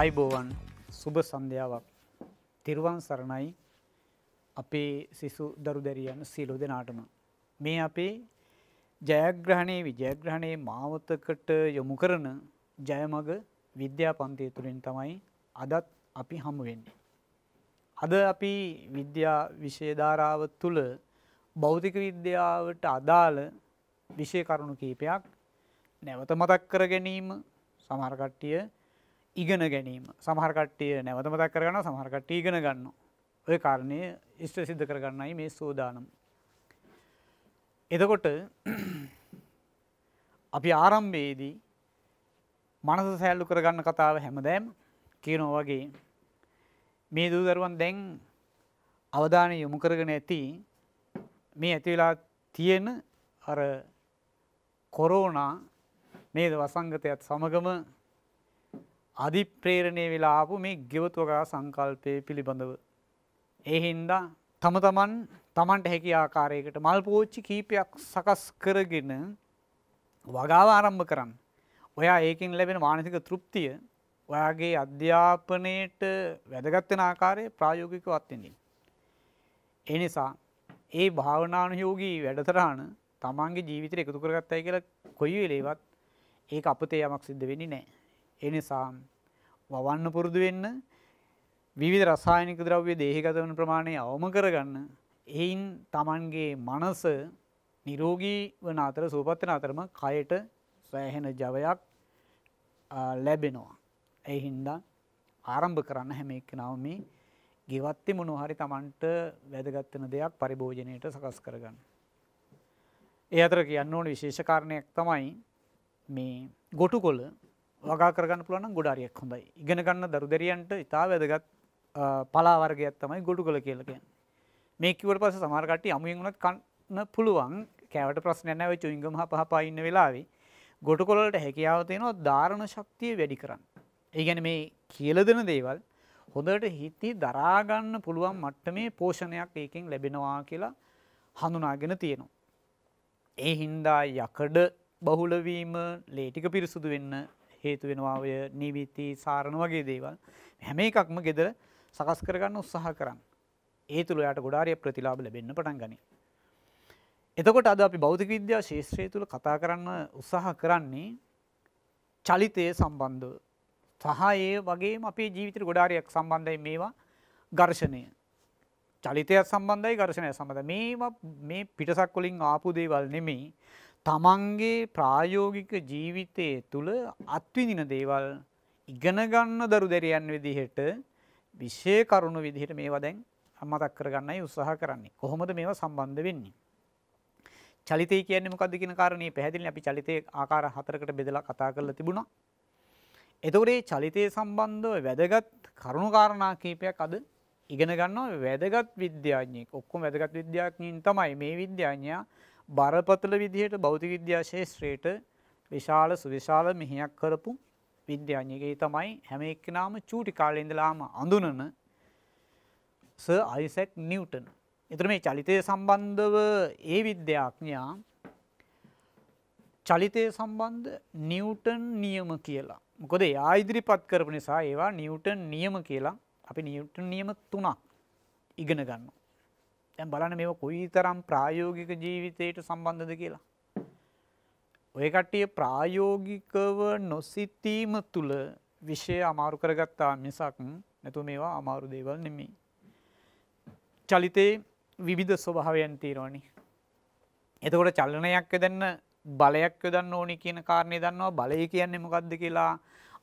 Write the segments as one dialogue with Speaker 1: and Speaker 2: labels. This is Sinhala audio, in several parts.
Speaker 1: ආයිබෝවන් සුබ සන්ධ්‍යාවක් තිරුවන් සරණයි අපේ සිසු දරු දැරියන් සියලු දෙනාටම මේ අපේ ජයග්‍රහණයේ විජයග්‍රහණයේ මාවතකට යොමු කරන ජයමග විද්‍යා පන්තිය තුලින් තමයි අදත් අපි හමු වෙන්නේ. අද අපි විද්‍යා විෂය ධාරාව තුල භෞතික විද්‍යාවට අදාළ විෂය කරුණු කීපයක් නැවත මතක් කර ගැනීම, සමහර කට්ටිය ඉගෙන ගැනීම, සමහර කට්ටිය නැවත මතක් කර ගන්නවා, සමහර කට්ටිය ඉගෙන ගන්නවා. ඔය කාරණය ඉෂ්ට සිද්ධ කර ගන්නයි මේ සෝදානම්. එතකොට අපි ආරම්භයේදී මනස සැලු කරගන්න කතාව හැමදාම කියනවා වගේ මේ දූ දරුවන් දැන් අවධානය යොමු කරගෙන ඇති මේ ඇති වෙලා තියෙන අර කොරෝනා නේද වසංගතයත් සමගම අධිප්‍රේරණය වෙලා ආපු මේ ගෙවතුවකා සංකල්පය පිළිබඳව ඒ හින්දා තමන්ට හැකි ආකාරයකට මල් පෝච්චි කීපයක් සකස් කරගෙන වගාව ආරම්භ කරන්න. ඔයා ඒකෙන් ලැබෙන මානසික තෘප්තිය ඔයාගේ අධ්‍යාපනයට වැදගත් වෙන ආකාරයේ ප්‍රායෝගිකව අත්විඳින්න. ඒ නිසා ඒ භාවනානුයෝගී වැඩසටහන තමන්ගේ ජීවිතේට එකතු කරගත්තයි කියලා කොයි වෙලේවත් ඒක අපතේ යමක් සිද්ධ වෙන්නේ නැහැ. ඒ නිසා වවන්න පුරුදු වෙන්න, විවිධ රසායනික ද්‍රව්‍ය දේහගත වෙන ප්‍රමාණය අවම කරගන්න. එයින් තමන්ගේ මනස නිරෝගී වන අතර, සුවපත් වෙන අතරම කයට සෑහෙන ජවයක් ලැබෙනවා. ඒ හින්දා ආරම්භ කරන්න හැම එක්කෙනාම මේ ගෙවත්තේ මොනවා හරි තමන්ට වැදගත් වෙන දෙයක් පරිභෝජනයට සකස් කරගන්න. ඒ අතර කියන්න ඕන විශේෂ කාරණයක් තමයි මේ ගොටුකොළ වගා කරගන්න පුළුවන් නම් ගොඩ හරියක් හොඳයි. ඉගෙන ගන්න දරු දැරියන්ට ඉතාල වැදගත් පලා වර්ගයක් තමයි ගොටුකොළ කියලා කියන්නේ. මේ කිව්වට පස්සේ සමහර කට්ටිය අමුයෙන් උනත් කන්න පුළුවන්. කෑවට ප්‍රශ්නයක් නැහැ. ඔය චුයින්ගම් හපහපා ඉන්න වෙලාවේ ගොටුකොළ වලට හැකියාව තියෙනවා ධාරණ ශක්තිය වැඩි කරන්න. ඒ කියන්නේ මේ කියලා දෙන දේවල් හොඳට හිතේ දරා ගන්න පුළුවන් මට්ටමේ පෝෂණයක් ඒකෙන් ලැබෙනවා කියලා හඳුනාගෙන තියෙනවා. ඒ හින්දා යකඩ බහුල වීම, ලේ ටික පිරිසුදු වෙන්න හේතු වෙනවා. ඔය නිවිති සාරණ වගේ දේවල් හැම එකක්ම ගෙදර සකස් කරගන්න උත්සාහ කරන්න. ඒ තුල යාට ගොඩාරිය ප්‍රතිලාභ ලැබෙන්න පටන් ගනී. එතකොට අද අපි භෞතික විද්‍යා ශාස්ත්‍රය තුල කතා කරන්න උත්සාහ කරන්නේ චලිතය සම්බන්ධව. සහ ඒ වගේම අපේ ජීවිතේට ගොඩාරියක් සම්බන්ධයි මේවා ඝර්ෂණය. චලිතයත් සම්බන්ධයි, ඝර්ෂණයත් සම්බන්ධයි. මේවා මේ පිටසක් වලින් ආපු දේවල් නෙමෙයි. තමන්ගේ ප්‍රායෝගික ජීවිතයේ තුල අත්විඳින දේවල් ඉගෙන ගන්න දරු දැරියන් විදිහට විශේෂ කරුණු විදිහට මේවා දැන් මතක් කරගන්නයි උත්සාහ කරන්නේ. කොහොමද මේවා සම්බන්ධ වෙන්නේ? චලිතය කියන්නේ මොකද්ද කියන කාරණේ පැහැදිලිනේ. අපි චලිතයේ ආකාර 4කට බෙදලා කතා කරලා තිබුණා. එතකොට මේ චලිතය සම්බන්ධව වැදගත් කරුණු කාරණා කීපයක් අද ඉගෙන ගන්නවා වැදගත් විද්‍යාඥයෙක්. ඔක්කොම වැදගත් විද්‍යාඥයින් තමයි. මේ විද්‍යාඥයා බරපතල විදිහට භෞතික විද්‍යා ශාස්ත්‍රයට විශාල සුවිශාල මෙහෙයක් කරපු විද්‍යාඥයෙක්. ඒ තමයි හැම එක්කෙනාම චූටි කාලේ ඉඳලාම අඳුනන සර් අයිසැක් නිව්ටන්. එතන මේ චලිතය සම්බන්ධව ඒ විද්‍යාඥයා චලිතය සම්බන්ධ නිව්ටන් නියම කියලා. මොකද එයා ඉදිරිපත් කරපු නිසා ඒවා නිව්ටන් නියම කියලා අපි නිව්ටන් නියම 3ක් ඉගෙන ගන්නවා. දැන් බලන්න මේක කොයිතරම් ප්‍රායෝගික ජීවිතයට සම්බන්ධද කියලා. ඔය කට්ටිය ප්‍රායෝගිකව නොසිතීම තුල විෂය අමාරු කරගත්තා මිසක් නැතුව මේවා අමාරු දේවල් නෙමෙයි. චලිතේ විවිධ ස්වභාවයන් තියෙනවනේ. එතකොට චලනයක් යදන්න බලයක් යොදන්න ඕනි කියන කාරණේ දන්නවා. බලය කියන්නේ මොකක්ද කියලා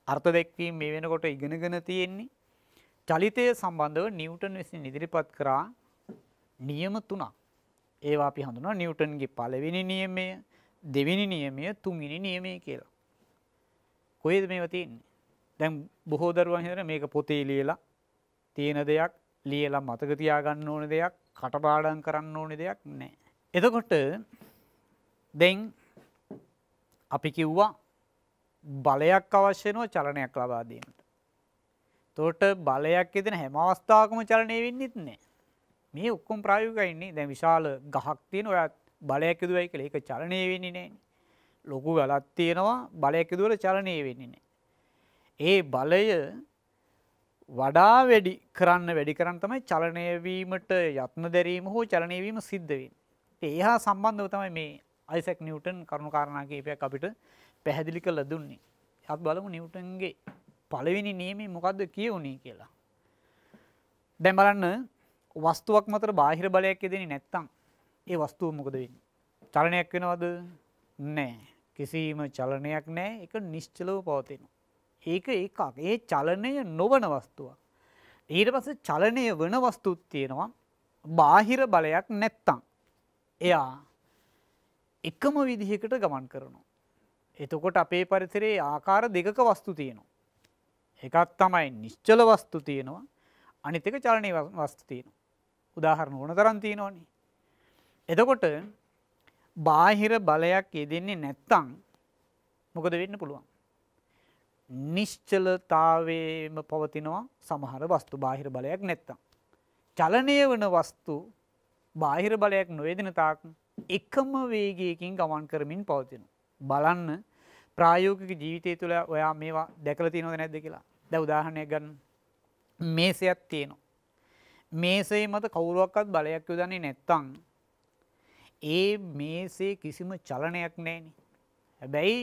Speaker 1: අර්ථ දැක්වීම මේ වෙනකොට ඉගෙනගෙන තියෙන්නේ. චලිතය සම්බන්ධව නිව්ටන් විසින් ඉදිරිපත් කරා නියම 3ක්. ඒවා අපි හඳුනනවා නිව්ටන්ගේ පළවෙනි නියමය, දෙවෙනි නියමය, තුන්වෙනි නියමය කියලා. කොහෙද මේවා තියෙන්නේ? දැන් බොහෝ දරුවන් හිතන මේක පොතේ ලියලා තියෙන දෙයක්, ලියලා මතක තියාගන්න ඕන දෙයක්, කටපාඩම් කරන්න ඕන දෙයක් නෑ. එතකොට දැන් අපි කිව්වා බලයක් අවශ්‍ය වෙනවා චලනයක් ලබා දීමට. එතකොට බලයක් යෙදෙන හැම අවස්ථාවකම චලනය වෙන්නේ නැහැ. මේ ඔක්කොම ප්‍රායෝගිකයි ඉන්නේ. දැන් විශාල ගහක් තියෙන ඔය බලයක් යදුවයි කියලා ඒක චලනය වෙන්නේ නැහැ. ලොකු ගලක් තියෙනවා බලයක් යදුවල චලනය වෙන්නේ නැහැ. ඒ බලය වඩා වැඩි කරන්න තමයි චලනය වීමට යත්න දැරීම හෝ චලනය වීම සිද්ධ වෙන්නේ. ඒ හා සම්බන්ධව තමයි මේ අයිසැක් නිව්ටන් කරුණු කාරණා කීපයක් අපිට පැහැදිලි කරලා දුන්නේ. අපි බලමු නිව්ටන්ගේ පළවෙනි නියමය මොකද්ද කියුනේ කියලා. දැන් බලන්න වස්තුවක් මතට බාහිර බලයක් යෙදෙන්නේ නැත්නම් ඒ වස්තුව මොකද වෙන්නේ? චලනයක් වෙනවද? නැහැ. කිසිම චලනයක් නැහැ. ඒක නිශ්චලව පවතිනවා. ඒක එකක්. ඒ චලනය නොවන වස්තුවක්. ඊට පස්සේ චලනය වෙන වස්තුත් තියෙනවා. බාහිර බලයක් නැත්තම් එයා එකම විදිහකට ගමන් කරනවා. එතකොට අපේ පරිසරයේ ආකාර දෙකක වස්තු තියෙනවා. එකක් තමයි නිශ්චල වස්තු තියෙනවා. අනිත් එක චලනීය වස්තු තියෙනවා. උදාහරණ ඕන තරම් තියෙනවනේ. එතකොට බාහිර බලයක් යෙදෙන්නේ නැත්තම් මොකද වෙන්න පුළුවන්? නිශ්චලතාවයේම පවතිනවා සමහර වස්තු බාහිර බලයක් නැත්තම්. චලනය වන වස්තු බාහිර බලයක් නොයෙදෙන තාක් එකම වේගයකින් ගමන් කරමින් පවතිනවා. බලන්න ප්‍රායෝගික ජීවිතය තුළ ඔයා මේවා දැකලා තියෙනවද නැද්ද කියලා. දැන් උදාහරණයක් ගන්න. මේසයක් තියෙනවා. මේසයේ මත කවුරුවක්වත් බලයක් යොදන්නේ නැත්තම් ඒ මේසේ කිසිම චලනයක් නැහෙනේ. හැබැයි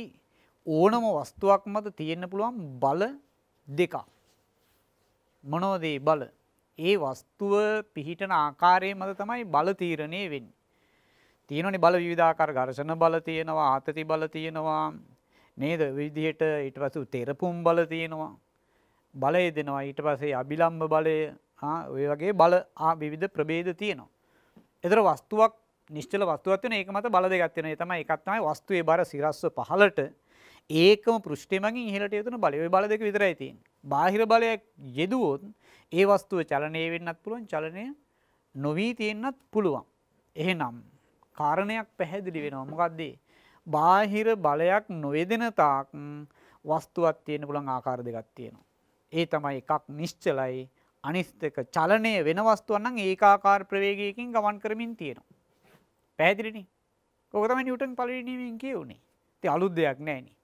Speaker 1: ඕනම වස්තුවක් මත තියෙන්න පුළුවන් බල දෙකක්. මොනවද ඒ බල? ඒ වස්තුව පිහිටන ආකාරය මත තමයි බල තීරණය වෙන්නේ. තියෙනවනේ බල විවිධාකාර ඝර්ෂණ බල තියෙනවා, ආතති බල තියෙනවා. නේද? විදිහට ඊට පස්සේ තෙරපුම් බල තියෙනවා. බලය දෙනවා. ඊට පස්සේ අභිලම්බ බලය, ඔය වගේ බල විවිධ ප්‍රභේද තියෙනවා. ඒතර වස්තුවක් නිශ්චල වස්තුවක් වෙන ඒක මත බල දෙකක් තියෙනවා. ඒ තමයි එකක් තමයි වස්තුවේ බර සිරස්ව පහළට ඒකම පෘෂ්ඨය මගින් ඉහළට යොදන බලය. ওই බල දෙක විතරයි තියෙන්නේ. බාහිර බලයක් යෙදුවොත් ඒ වස්තුව චලනය වෙන්නත් පුළුවන්, චලනය නොවි තියෙන්නත් පුළුවන්. එහෙනම් කාරණයක් පැහැදිලි වෙනවා. මොකද්ද? බාහිර බලයක් නොයෙදෙන තාක් වස්තුවක් තියෙන්න පුළුවන් ආකාර දෙකක් තියෙනවා. ඒ තමයි එකක් නිශ්චලයි, අනිත් එක චලනය වෙන වස්තුවක් නම් ඒකාකාර ප්‍රවේගයකින් ගමන් කරමින් තියෙනවා. පැහැදිලිනේ? ඕක තමයි නිව්ටන් පළවෙනි නියමයෙන් කියුනේ. ඉතින් අලුත් දෙයක් නැහැ නේ.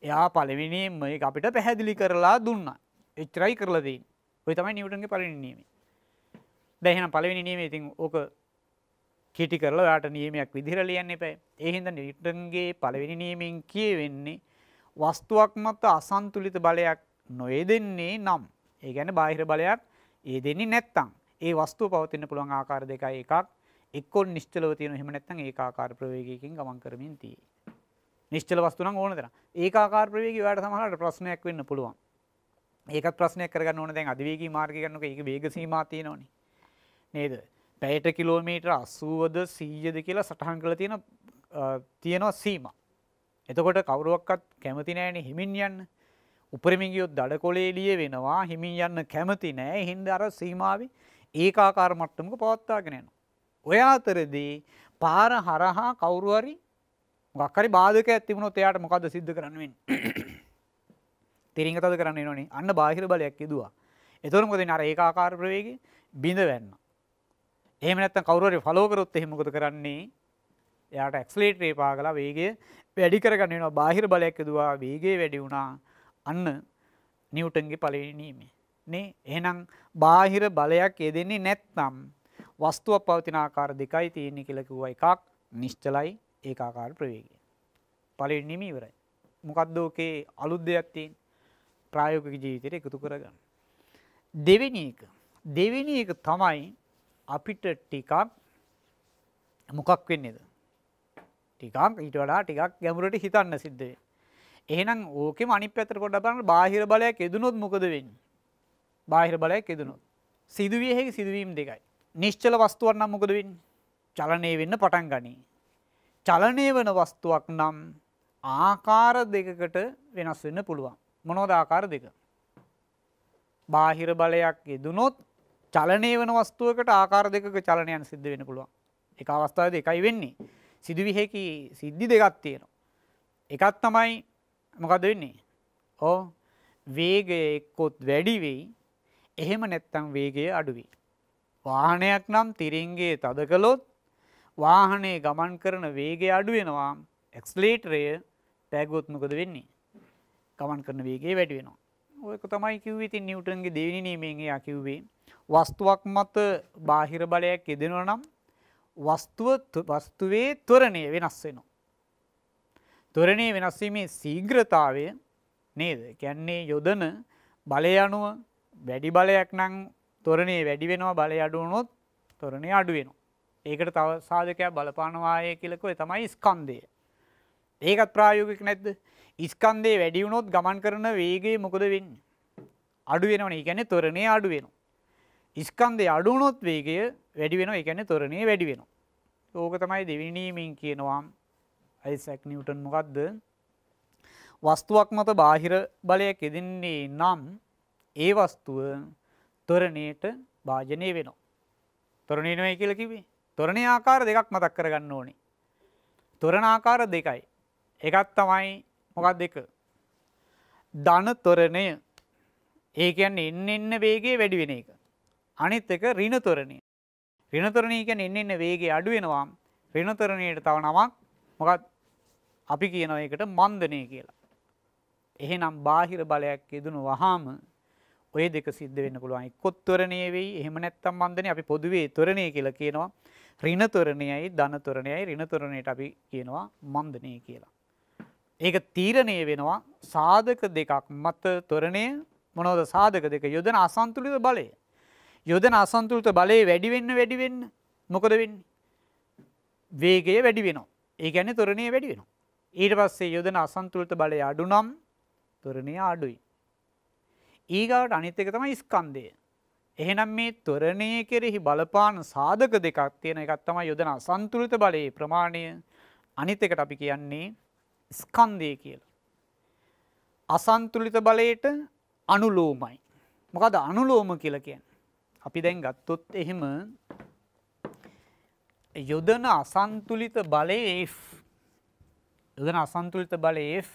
Speaker 1: එයා පළවෙනියෙන් මේක අපිට පැහැදිලි කරලා දුන්නා. එච්චරයි කරලා දෙන්නේ. ඔය තමයි නිව්ටන්ගේ පළවෙනි නියමය. දැන් එහෙනම් පළවෙනි නියමය ඉතින් ඕක කීටි කරලා ඔයාට නියමයක් විදිහට ලියන්න එපා. ඒ හින්දා නිව්ටන්ගේ පළවෙනි නියමයෙන් කියවෙන්නේ වස්තුවක් මත අසන්තුලිත බලයක් නොයෙදෙන්නේ නම්, ඒ කියන්නේ බාහිර බලයක් යෙදෙන්නේ නැත්තම් ඒ වස්තුව පවතින්න පුළුවන් ආකාර දෙකයි. එකක් එක්ක නිශ්චලව තියෙනවා, එහෙම නැත්නම් ඒකාකාර ප්‍රවේගයකින් ගමන් කරමින් තියෙයි. නිශ්චල වස්තු නම් ඕන තරම්. ඒකාකාර ප්‍රවේගය ඔයාලට සමහරවිට ප්‍රශ්නයක් වෙන්න පුළුවන්. ඒකත් ප්‍රශ්නයක් කරගන්න ඕන. දැන් අධිවේගී මාර්ගය ගන්නකොට ඒක වේග සීමා තියෙනවනේ. නේද? පැයට කිලෝමීටර 80ද 100ද කියලා සටහන් කරලා තියෙනවා සීමා. එතකොට කවුරුවක්වත් කැමති නැහැනේ හිමින් යන්න. උපරිමයෙන් ගියොත් දඩකොලේ එළිය වෙනවා. හිමින් යන්න කැමති නැහැ. ඒ හින්දා අර සීමාවේ ඒකාකාර මට්ටමක පවත්වාගෙන යනවා. ඔය අතරදී පාර හරහා කවුරු හරි මොකක් හරි බාධකයක් තිබුණොත් එයාට මොකද්ද සිද්ධ කරන්න වෙන්නේ? තිරින්ග තද කරන්න වෙනවනේ. අන්න බාහිර බලයක් යදුවා. එතකොට මොකද වෙන්නේ? අර ඒකාකාර ප්‍රවේගය බිඳ වැන්නා. එහෙම නැත්නම් කවුරු හරි ෆලෝ කරොත් එහෙම මොකද කරන්නේ? එයාට ඇක්සලරේටර් එක පාගලා වේගය වැඩි කරගන්න වෙනවා. බාහිර බලයක් යදුවා, වේගය වැඩි වුණා. අන්න නිව්ටන්ගේ පළවෙනි නියමය. නේ? එහෙනම් බාහිර බලයක් යෙදෙන්නේ නැත්නම් වස්තුවක් පවතින ආකාර දෙකයි තියෙන්නේ කියලා කිව්වා. එකක් නිශ්චලයි, ඒකාකාර ප්‍රවේගය. පළවෙනි නියමය ඉවරයි. මොකද්ද ඔකේ අලුත් දෙයක් තියෙන්නේ? ප්‍රායෝගික ජීවිතයට එකතු කරගන්න. දෙවෙනි එක තමයි අපිට ටිකක් මොකක් වෙන්නේද? ටිකක් ඊට වඩා ටිකක් ගැඹුරට හිතන්න සිද්ධ වෙනවා. එහෙනම් ඕකෙම අනිත් පැත්තට පොඩ්ඩක් බලන්න. බාහිර බලයක් යෙදුනොත් මොකද වෙන්නේ? බාහිර බලයක් යෙදුනොත් සිදුවිය හැකි සිදුවීම් දෙකයි. නිශ්චල වස්තුවක් නම් මොකද වෙන්නේ? චලනය වෙන්න පටන් ගනී. චලනය වෙන වස්තුවක් නම් ආකාර දෙකකට වෙනස් වෙන්න පුළුවන්. මොනවද ආකාර දෙක? බාහිර බලයක් යෙදුනොත් චලනය වෙන වස්තුවකට ආකාර දෙකක චලනයන් සිද්ධ වෙන්න පුළුවන්. එක අවස්ථාවේදී එකයි වෙන්නේ. සිදුවිය හැකි සිද්ධි දෙකක් තියෙනවා. එකක් තමයි මොකද වෙන්නේ? වේගය එක්කොත් වැඩි වෙයි. එහෙම නැත්නම් වේගය අඩු වෙයි. වාහනයක් නම් තිරින්ගේ තද කළොත් වාහනේ ගමන් කරන වේගය අඩු වෙනවා. ඇක්සලරේටරය පෑගුවොත් මොකද වෙන්නේ? ගමන් කරන වේගය වැඩි වෙනවා. ඔයක තමයි කිව්වේ. ඉතින් නිව්ටන්ගේ දෙවෙනි නියමයෙන් එයා කිව්වේ වස්තුවක් මත බාහිර බලයක් යෙදෙනවා නම් වස්තුවේ ත්වරණය වෙනස් වෙනවා. ත්වරණය වෙනස් වීමේ ශීඝ්‍රතාවය නේද? කියන්නේ යොදන බලය අනුව වැඩි බලයක් නම් ත්වරණය වැඩි වෙනවා, බලය අඩු වුණොත් ත්වරණය අඩු වෙනවා. ඒකට තව සාධකයක් බලපානවාය කියලා කිව්වේ තමයි ස්කන්ධය. ඒකත් ප්‍රායෝගික නැද්ද? ස්කන්ධය වැඩි වුණොත් ගමන් කරන වේගය මොකද වෙන්නේ? අඩු වෙනවනේ. ඒ කියන්නේ ත්වරණය අඩු වෙනවා. ස්කන්ධය අඩු වුණොත් වේගය වැඩි වෙනවා. ඒ කියන්නේ ත්වරණය වැඩි වෙනවා. ඕක තමයි දෙවෙනි නියමයෙන් කියනවා අයිසැක් නිව්ටන්. මොකද්ද? වස්තුවක් මත බාහිර බලයක් යෙදෙන්නේ නම් ඒ වස්තුව ත්වරණයට භාජනය වෙනවා. ත්වරණය නෙවෙයි කියලා කිව්වේ. ත්වරණයේ ආකාර දෙකක් මතක් කරගන්න ඕනේ. ත්වරණ ආකාර දෙකයි. එකක් තමයි මොකක්ද එක? ධන ත්වරණය. ඒ කියන්නේ එන්න වේගය වැඩි වෙන එක. අනිත් එක ඍණ ත්වරණය. ඍණ ත්වරණය කියන්නේ එන්න වේගය අඩු වෙනවා. ඍණ ත්වරණයට තව නමක් මොකක්ද? අපි කියනවා ඒකට මන්දනය කියලා. එහෙනම් බාහිර බලයක් යෙදුණු වහාම ඔය දෙක සිද්ධ වෙන්න පුළුවන්. එක්ක ත්වරණය වෙයි, එහෙම නැත්නම් මන්දනය. අපි පොදුවේ ත්වරණය කියලා කියනවා. ඍණ ත්වරණයයි ධන ත්වරණයයි. ඍණ ත්වරණයට අපි කියනවා මන්දනය කියලා. ඒක තීරණය වෙනවා සාධක දෙකක් මත. ත්වරණය මොනවද සාධක දෙක? යොදන අසන්තුලිත බලය. යොදන අසන්තුලිත බලය වැඩි වෙන්න මොකද වෙන්නේ? වේගය වැඩි වෙනවා. ඒ කියන්නේ ත්වරණය වැඩි වෙනවා. ඊට පස්සේ යොදන අසන්තුලිත බලය අඩු නම් ත්වරණය අඩුයි. ඊගාවට අනිත් එක තමයි ස්කන්ධය. එහෙනම් මේ ත්වරණය කෙරෙහි බලපාන සාධක දෙකක් තියෙන. එකක් තමයි යොදන අසන්තුලිත බලයේ ප්‍රමාණය. අනිත් එකට අපි කියන්නේ ස්කන්ධය කියලා. අසන්තුලිත බලයට අනුලෝමයි. මොකද අනුලෝම කියලා කියන්නේ? අපි දැන් ගත්තොත් එහෙම යොදන අසන්තුලිත බලය F. යොදන අසන්තුලිත බලය F.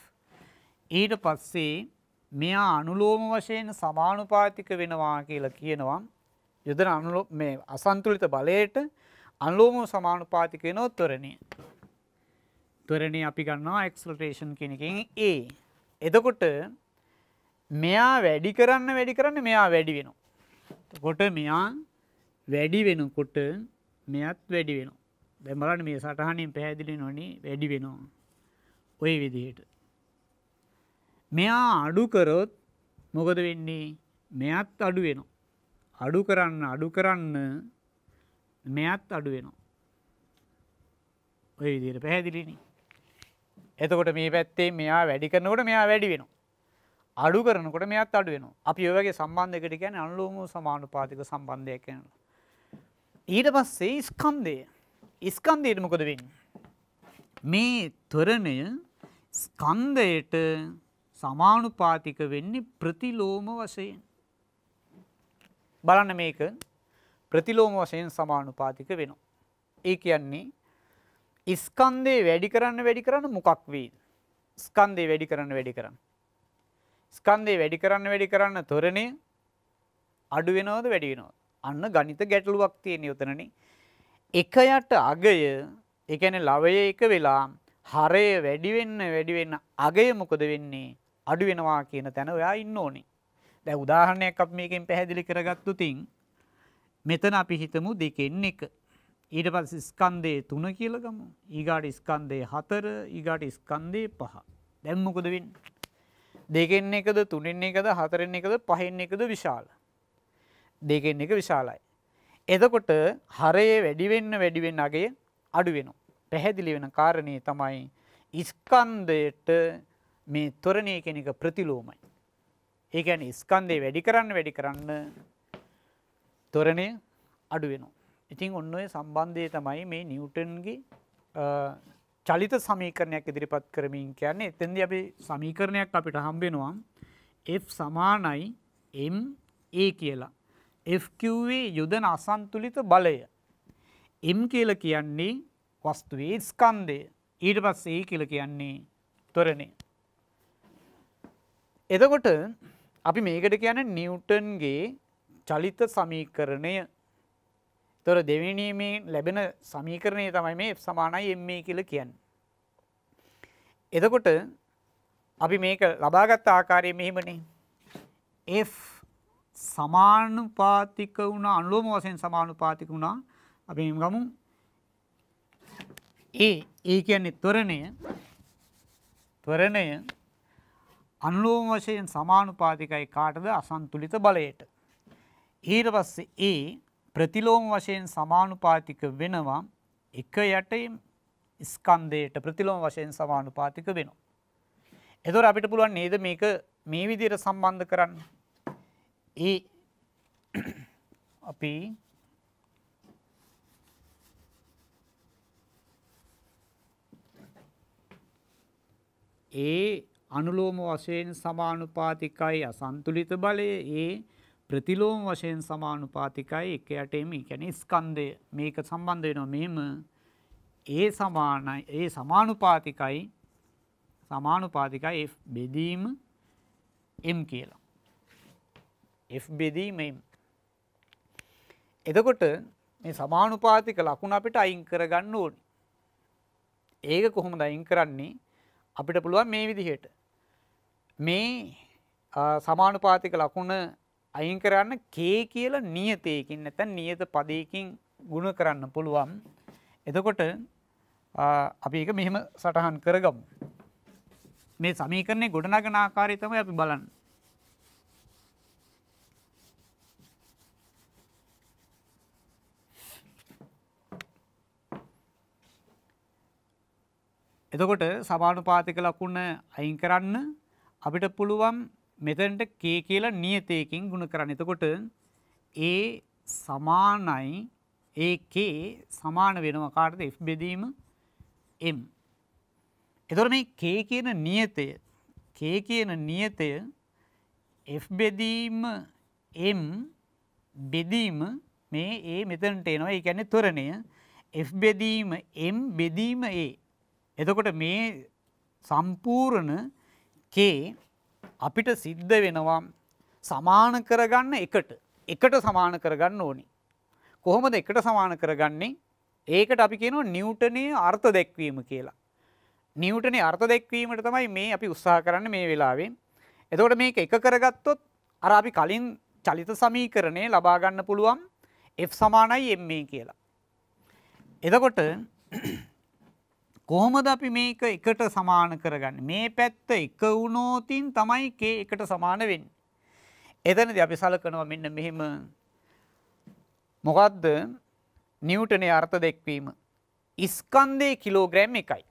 Speaker 1: ඊට පස්සේ මෙයා අනුලෝම වශයෙන් සමානුපාතික වෙනවා කියලා කියනවා. යොදන මේ අසන්තුලිත බලයට අනුලෝම සමානුපාතික වෙනවා ත්වරණය. ත්වරණය අපි ගන්නවා ඇක්සලරේෂන් කියන එකෙන් A. එතකොට මෙයා වැඩි කරන්න මෙයා වැඩි වෙනවා. එතකොට මෙයා වැඩි වෙනකොට මෙයත් වැඩි වෙනවා. දැන් බලන්න මේ සටහනින් පැහැදිලි වෙනවනේ වැඩි වෙනවා. ওই විදිහට. මෙයා අඩු කරොත් මොකද වෙන්නේ? මෙයත් අඩු වෙනවා. අඩු කරන්න මෙයත් අඩු වෙනවා. ওই විදිහට පැහැදිලිනේ. එතකොට මේ පැත්තේ මෙයා වැඩි කරනකොට මෙයා වැඩි වෙනවා. අඩු කරනකොට මෙයත් අඩු වෙනවා. අපි ඔය වගේ සම්බන්ධයකට කියන්නේ අනුලෝම සමානුපාතික සම්බන්ධයක් කියනවා. ඊට පස්සේ ස්කන්ධය. ස්කන්ධයට මොකද වෙන්නේ? මේ ත්වරණය ස්කන්ධයට සමානුපාතික වෙන්නේ ප්‍රතිලෝම වශයෙන්. බලන්න මේක ප්‍රතිලෝම වශයෙන් සමානුපාතික වෙනවා. ඒ කියන්නේ ස්කන්ධය වැඩි කරන්න මොකක් වේද? ස්කන්ධය වැඩි කරන්න. ස්කන්ධය වැඩි කරන්න ත්වරණය අඩු වෙනවද වැඩි වෙනවද? අන්න ගණිත ගැටලුවක් තියෙන උතනනේ. එක යට අගය, ඒ කියන්නේ ලවය එක වෙලා හරය වැඩි වෙන්න අගය මොකද වෙන්නේ? අඩු වෙනවා කියන තැන ඔයා ඉන්න ඕනේ. දැන් උදාහරණයක් අපි මේකෙන් පැහැදිලි කරගත්තොත් මෙතන අපි හිතමු දෙකෙන් එක. ඊට පස්සේ ස්කන්ධය 3 කියලා ගමු. ඊගාට ස්කන්ධය 4, ඊගාට ස්කන්ධය 5. දැන් මොකද වෙන්නේ? දෙකෙන් එකද, තුනෙන් එකද, හතරෙන් එකද, පහෙන් එකද විශාල? දෙකෙන් එක විශාලයි. එතකොට හරය වැඩි වෙන්න අගය අඩු වෙනවා. පැහැදිලි වෙන කාරණේ තමයි ස්කන්ධයට මේ ත්වරණය කියන එක ප්‍රතිලෝමයි. ඒ කියන්නේ ස්කන්ධය වැඩි කරන්න ත්වරණය අඩු වෙනවා. ඉතින් ඔන්න ඔය සම්බන්ධය තමයි මේ නිව්ටන්ගේ චලිත සමීකරණයක් ඉදිරිපත් කරමින් කියන්නේ. එතෙන්දී අපි සමීකරණයක් අපිට හම්බ වෙනවා F සමානයි ma කියලා. F කිව්වේ යොදන අසන්තුලිත බලය. m කියලා කියන්නේ වස්තුවේ ස්කන්ධය. ඊට පස්සේ a කියලා කියන්නේ ත්වරණය. එතකොට අපි මේකට කියන්නේ නිව්ටන්ගේ චලිත සමීකරණය. ඒතර දෙවෙනි මේ ලැබෙන සමීකරණය තමයි මේ F සමානයි ma කියලා කියන්නේ. එතකොට අපි මේක ලබාගත් ආකාරය මෙහෙමනේ. F සමානුපාතික වුණා අනුලෝම වශයෙන් සමානුපාතික වුණා අපි ගමු A කියන්නේ ත්වරණය අනුලෝම වශයෙන් සමානුපාතිකයි කාටද අසන්තුලිත බලයට ඊට පස්සේ A ප්‍රතිලෝම වශයෙන් සමානුපාතික වෙනවා එක යටින් ස්කන්ධයට ප්‍රතිලෝම වශයෙන් සමානුපාතික වෙනවා. එතකොට අපිට පුළුවන් නේද මේක මේ විදිහට සම්බන්ධ කරන්න. අපි අනුලෝම වශයෙන් සමානුපාතිකයි අසන්තුලිත බලය ප්‍රතිලෝම වශයෙන් සමානුපාතිකයි එක යටේම කියන්නේ ස්කන්ධය මේක සම්බන්ධ වෙනවා මෙහෙම සමානුපාතිකයි F බෙදීම M කියලා F බෙදීම M එතකොට මේ සමානුපාතික ලකුණ අපිට අයින් කරගන්න ඕනේ. ඒක කොහොමද අයින් කරන්නේ? අපිට පුළුවන් මේ විදිහට මේ සමානුපාතික ලකුණ අයින් කරන්න k කියලා නියතයකින් නැත්නම් නියත පදයකින් ගුණ කරන්න පුළුවන්. එතකොට අපි ඒක මෙහෙම සටහන් කරගමු. මේ සමීකරණේ ගොඩනගන ආකාරය තමයි අපි බලන්නේ. එතකොට සමානුපාතික ලකුණ අයින් කරන්න අපිට පුළුවන් මෙතනට k කියලා නියතයකින් ගුණ කරන්න. එතකොට සමානයි k සමාන වෙනවා කාටද F බෙදීම M. එතකොට මේ k කියන නියතය F බෙදීම M බෙදීම මේ මෙතනට එනවා. ඒ කියන්නේ ත්වරණය F බෙදීම M බෙදීම එතකොට මේ සම්පූර්ණ k අපිට සිද්ධ වෙනවා සමාන කරගන්න එකට සමාන කරගන්න ඕනි. කොහොමද එකට සමාන කරගන්නේ? ඒකට අපි කියනවා නිව්ටනයේ අර්ථ දැක්වීම කියලා. නිව්ටනයේ අර්ථ දැක්වීමට තමයි මේ අපි උත්සාහ කරන්නේ මේ වෙලාවේ. එතකොට මේක එක කරගත්තොත් අර අපි කලින් චලිත සමීකරණය ලබා ගන්න පුළුවන් F සමානයි ma කියලා. එතකොට කොහොමද අපි මේක එකට සමාන කරගන්නේ? මේ පැත්ත එක වුණොතින් තමයි k එකට සමාන වෙන්නේ. එතනදී අපි සලකනවා මෙන්න මෙහෙම. මොකද්ද නිව්ටනයේ අර්ථ දැක්වීම? ස්කන්ධයේ කිලෝග්‍රෑම් 1යි.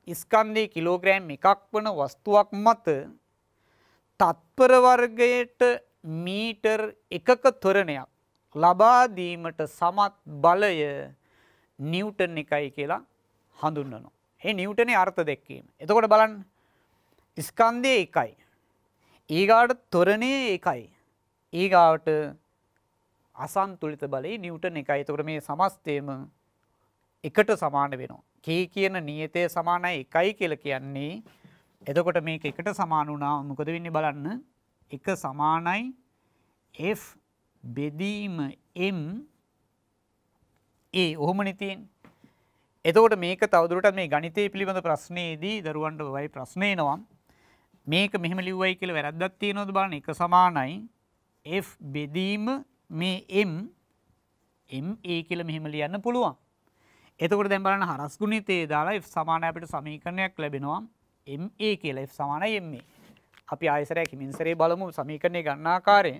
Speaker 1: ස්කන්ධයේ කිලෝග්‍රෑම් 1ක් වන වස්තුවක් මත තත්පර වර්ගයට මීටර් 1ක ත්වරණයක් ලබා දීමට සමත් බලය නිව්ටන් 1යි කියලා හඳුන්වනවා. ඒ නිව්ටනයේ අර්ථ දැක්වීම. එතකොට බලන්න ස්කන්ධය 1යි. ඊගාට ත්වරණය 1යි. ඊගාට අසන්තුලිත බලය නිව්ටන් 1යි. එතකොට මේ සමස්තයම එකට සමාන වෙනවා. k කියන නියතය සමානයි 1යි කියලා කියන්නේ. එතකොට මේක එකට සමාන වුණා මොකද වෙන්නේ බලන්න. 1 සමානයි F බෙදීම M ඔහොමනේ තියෙන්නේ. එතකොට මේක තවදුරටත් මේ ගණිතය පිළිබඳ ප්‍රශ්නයේදී දරුවන්ට වයි ප්‍රශ්න එනවා. මේක මෙහෙම ලිව්වයි කියලා වැරද්දක් තියෙනවද බලන්න. 1 සමානයි F බෙදීම මේ M කියලා මෙහෙම ලියන්න පුළුවන්. එතකොට දැන් බලන්න හරස් ගුණිතයේ දාලා F සමානයි අපිට සමීකරණයක් ලැබෙනවා MA කියලා. F සමානයි MA. අපි ආයසරයක් හිමින්සරේ බලමු සමීකරණය ගන්න ආකාරය.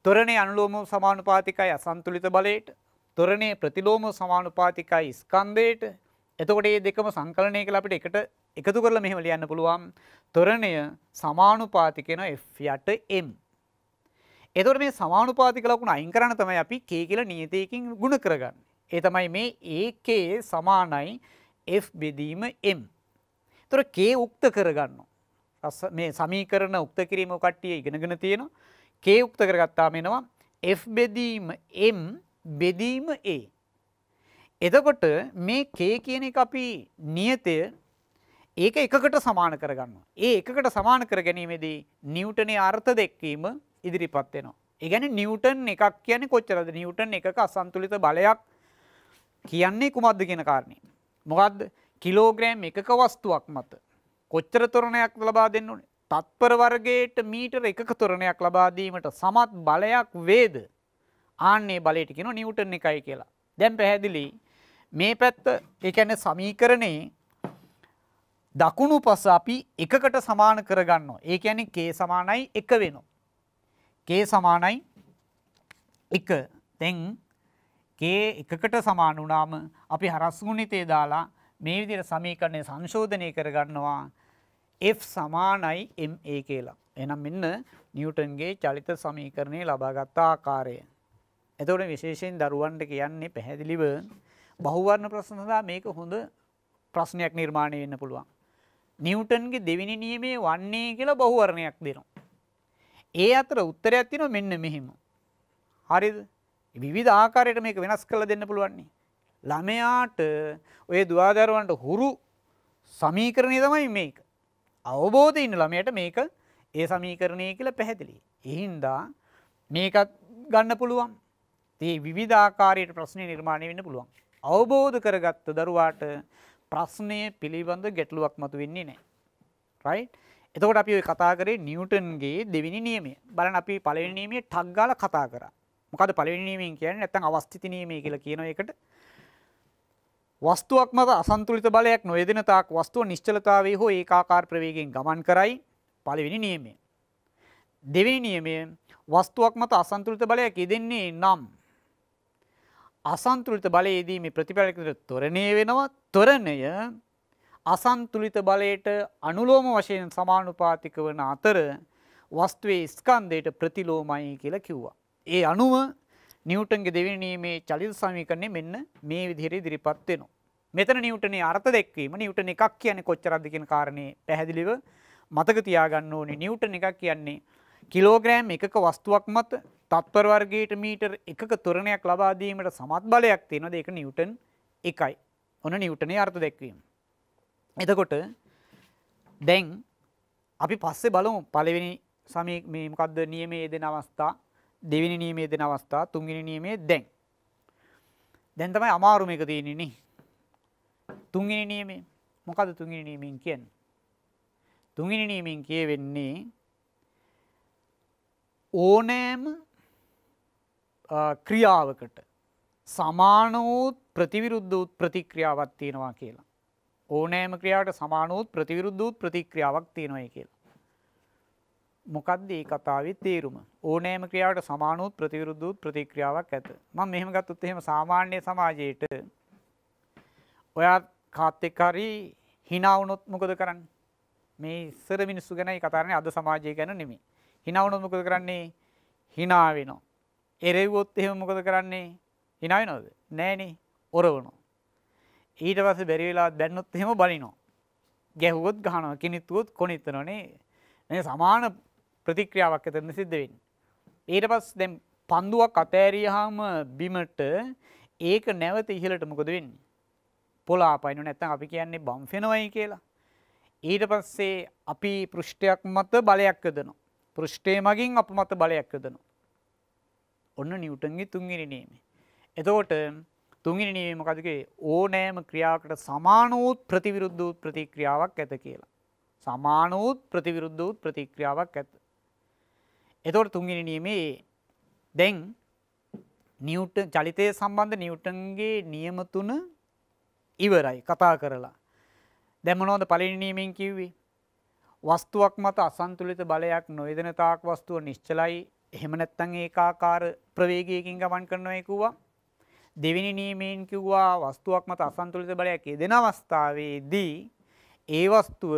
Speaker 1: ත්වරණයේ අනුලෝම සමානුපාතිකයි අසන්තුලිත බලයට. ත්වරණයේ ප්‍රතිලෝම සමානුපාතිකයි ස්කන්ධයට. එතකොට මේ දෙකම සංකලනය කරලා අපිට එකට එකතු කරලා මෙහෙම ලියන්න පුළුවන්. ත්වරණය සමානුපාතික වෙන F යට M. එතකොට මේ සමානුපාතික ලකුණ අයින් කරන්න තමයි අපි k කියලා නියතයකින් ගුණ කරගන්නේ. ඒ තමයි මේ AK සමානයි F බෙදීම M. එතකොට k උක්ත කරගන්නවා. මේ සමීකරණ උක්ත කිරීම කට්ටිය ඉගෙනගෙන තියෙනවා. k උක්ත කරගත්තාම එනවා F බෙදීම M බෙදීම A. එතකොට මේ k කියන එක අපි නියතය ඒක එකකට සමාන කරගන්නවා. ඒ එකකට සමාන කර ගැනීමේදී නිව්ටනයේ අර්ථ දැක්වීම ඉදිරිපත් වෙනවා. ඒ කියන්නේ නිව්ටන් එකක් කියන්නේ කොච්චරද? නිව්ටන් එකක අසන්තුලිත බලයක් කියන්නේ කුමක්ද කියන කාරණේ. මොකද්ද? කිලෝග්‍රෑම් එකක වස්තුවක් මත කොච්චර ත්වරණයක් ලබා දෙන්න ඕනේ? තත්පර වර්ගයට මීටර එකක ත්වරණයක් ලබා දීමට සමත් බලයක් වේද? ආන්නේ බලයට කියනවා නිව්ටන් එකයි කියලා. දැන් පැහැදිලි මේ පැත්ත ඒ කියන්නේ සමීකරණේ දකුණු පස අපි එකකට සමාන කරගන්නවා. ඒ කියන්නේ k සමානයි 1 වෙනවා. k සමානයි 1. දැන් k එකකට සමාන වුණාම අපි හරස් ගුණිතේ දාලා මේ විදිහට සමීකරණය සංශෝධනය කරගන්නවා f සමානයි ma කියලා. එහෙනම් මෙන්න නිව්ටන්ගේ චලිත සමීකරණය ලබාගත් ආකාරය. එතකොට විශේෂයෙන් දරුවන්ට කියන්නේ පැහැදිලිව බහුවර්ණ ප්‍රශ්න සඳහා මේක හොඳ ප්‍රශ්නයක් නිර්මාණය වෙන්න පුළුවන්. නිව්ටන්ගේ දෙවෙනි නියමයේ වන්නේ කියලා බහුවර්ණයක් දෙනවා. ඒ අතර උත්තරයක් තියෙනවා මෙන්න මෙහෙම. හරිද? විවිධ ආකාරයට මේක වෙනස් කරලා දෙන්න පුළුවන් නේ. ළමයාට ඔය දුවදරුවන්ට හුරු සමීකරණය තමයි මේක. අවබෝධය ඉන්න ළමයට මේක ඒ සමීකරණය කියලා පැහැදිලි. ඒ හින්දා මේකත් ගන්න පුළුවන්. මේ විවිධ ආකාරයට ප්‍රශ්න නිර්මාණය වෙන්න පුළුවන්. අවබෝධ කරගත්ත දරුවාට ප්‍රශ්නය පිළිබඳ ගැටලුවක් මතුවෙන්නේ නැහැ. රයිට්? එතකොට අපි ඔය කතා කරේ නිව්ටන්ගේ දෙවෙනි නියමය. බලන්න අපි පළවෙනි නියමයේ ටක් ගාලා කතා කරා. මොකද පළවෙනි නියමයෙන් කියන්නේ නැත්නම් අවස්ථිත නියමය කියලා කියන එකට වස්තුවක් මත අසන්තුලිත බලයක් නොයෙදෙන තාක් වස්තුව නිශ්චලතාවයේ හෝ ඒකාකාර ප්‍රවේගයෙන් ගමන් කරයි පළවෙනි නියමය. දෙවෙනි නියමය වස්තුවක් මත අසන්තුලිත බලයක් යෙදෙන්නේ නම් අසන්තුලිත බලයේදී මේ ප්‍රතිපලයකට ත්වරණය වෙනවා. ත්වරණය අසන්තුලිත බලයට අනුලෝම වශයෙන් සමානුපාතික වන අතර වස්තුවේ ස්කන්ධයට ප්‍රතිලෝමයි කියලා කිව්වා. ඒ අනුව නිව්ටන්ගේ දෙවෙනි නියමයේ චලිත සමීකරණය මෙන්න මේ විදිහට ඉදිරිපත් වෙනවා. මෙතන නිව්ටනේ අර්ථ දැක්වීම නිව්ටන් එකක් කියන්නේ කොච්චරද කියන කාරණේ පැහැදිලිව මතක තියාගන්න ඕනේ. නිව්ටන් එකක් කියන්නේ කිලෝග්‍රෑම් එකක වස්තුවක් මත තත්පර වර්ගයට මීටර එකක ත්වරණයක් ලබා දීමට සමත් බලයක් තියෙනවා. ඒක නිව්ටන් එකයි. ඔන්න නිව්ටනේ අර්ථ දැක්වීම. එතකොට දැන් අපි පස්සේ බලමු පළවෙනි මේ මොකද්ද නියමයේ යෙදෙන අවස්ථා, දෙවෙනි නියමයේ යෙදෙන අවස්ථා, තුන්වෙනි නියමයේ දැන් තමයි අමාරු මේක තියෙන්නේ නේ. තුන්වෙනි නියමය මොකද්ද තුන්වෙනි නියමයෙන් කියන්නේ? තුන්වෙනි නියමයෙන් කියවෙන්නේ ඕනෑම ක්‍රියාවකට සමාන වූ ප්‍රතිවිරුද්ධ වූ ප්‍රතික්‍රියාවක් තියෙනවා කියලා. ඕනෑම ක්‍රියාවකට සමාන වූ ප්‍රතිවිරුද්ධ වූ ප්‍රතික්‍රියාවක් තියෙනවා කියලා. මොකක්ද මේ කතාවේ තේරුම? ඕනෑම ක්‍රියාවකට සමාන වූ ප්‍රතිවිරුද්ධ වූ ප්‍රතික්‍රියාවක් ඇත. මම මෙහෙම ගත්තොත් එහෙම සාමාන්‍ය සමාජයේට ඔයා කාත් එක්ක හරි hina වුණොත් මොකද කරන්නේ? මේ ඉස්සර මිනිස්සු ගැනයි කතා කරන්නේ, අද සමාජය ගැන නෙමෙයි. hina වුණොත් මොකද කරන්නේ? hina වෙනවා. එරෙව්වොත් එහෙම මොකද කරන්නේ? hina වෙනවද? නෑනේ. ඔරවනවා. ඊට පස්සේ බැරි වෙලා දැන්නොත් එහෙම බනිනවා. ගැහුවොත් ගහනවා, කිනිත්තුවොත් කොනිටනවා නේ. මේ සමාන ප්‍රතික්‍රියාවක් ඇතන සිද්ධ වෙන්නේ. ඊට පස්සේ දැන් පන්දුවක් අතෑරියාම බිමට ඒක නැවත ඉහළට මොකද වෙන්නේ? පොළාපයින්නු නැත්නම් අපි කියන්නේ බම්ප් වෙනවයි කියලා. ඊට පස්සේ අපි පෘෂ්ඨයක් මත බලයක් යොදනවා. පෘෂ්ඨය මගින් අප මත බලයක් යොදනවා. ඔන්න නිව්ටන්ගේ තුන්වෙනි නියමය. එතකොට තුන්වෙනි නියමය මොකද කියේ? ඕනෑම ක්‍රියාවකට සමාන වූ ප්‍රතිවිරුද්ධ වූ ප්‍රතික්‍රියාවක් ඇත කියලා. සමාන වූ ප්‍රතිවිරුද්ධ වූ ප්‍රතික්‍රියාවක් ඇත. එතකොට තුන්වෙනි නියමයේ දැන් නිව්ටන් චලිතය සම්බන්ධ නිව්ටන්ගේ නියම තුන ඉවරයි කතා කරලා. දැන් මොනවද පළවෙනි නියමයෙන් කිව්වේ? වස්තුවක් මත අසන්තුලිත බලයක් නොයෙදෙන තාක් වස්තුව නිශ්චලයි. එහෙම නැත්නම් ඒකාකාර ප්‍රවේගයකින් ගමන් කරනවා කිව්වා. දෙවෙනි නියමයෙන් කිව්වා වස්තුවක් මත අසන්තුලිත බලයක් යෙදෙන අවස්ථාවේදී ඒ වස්තුව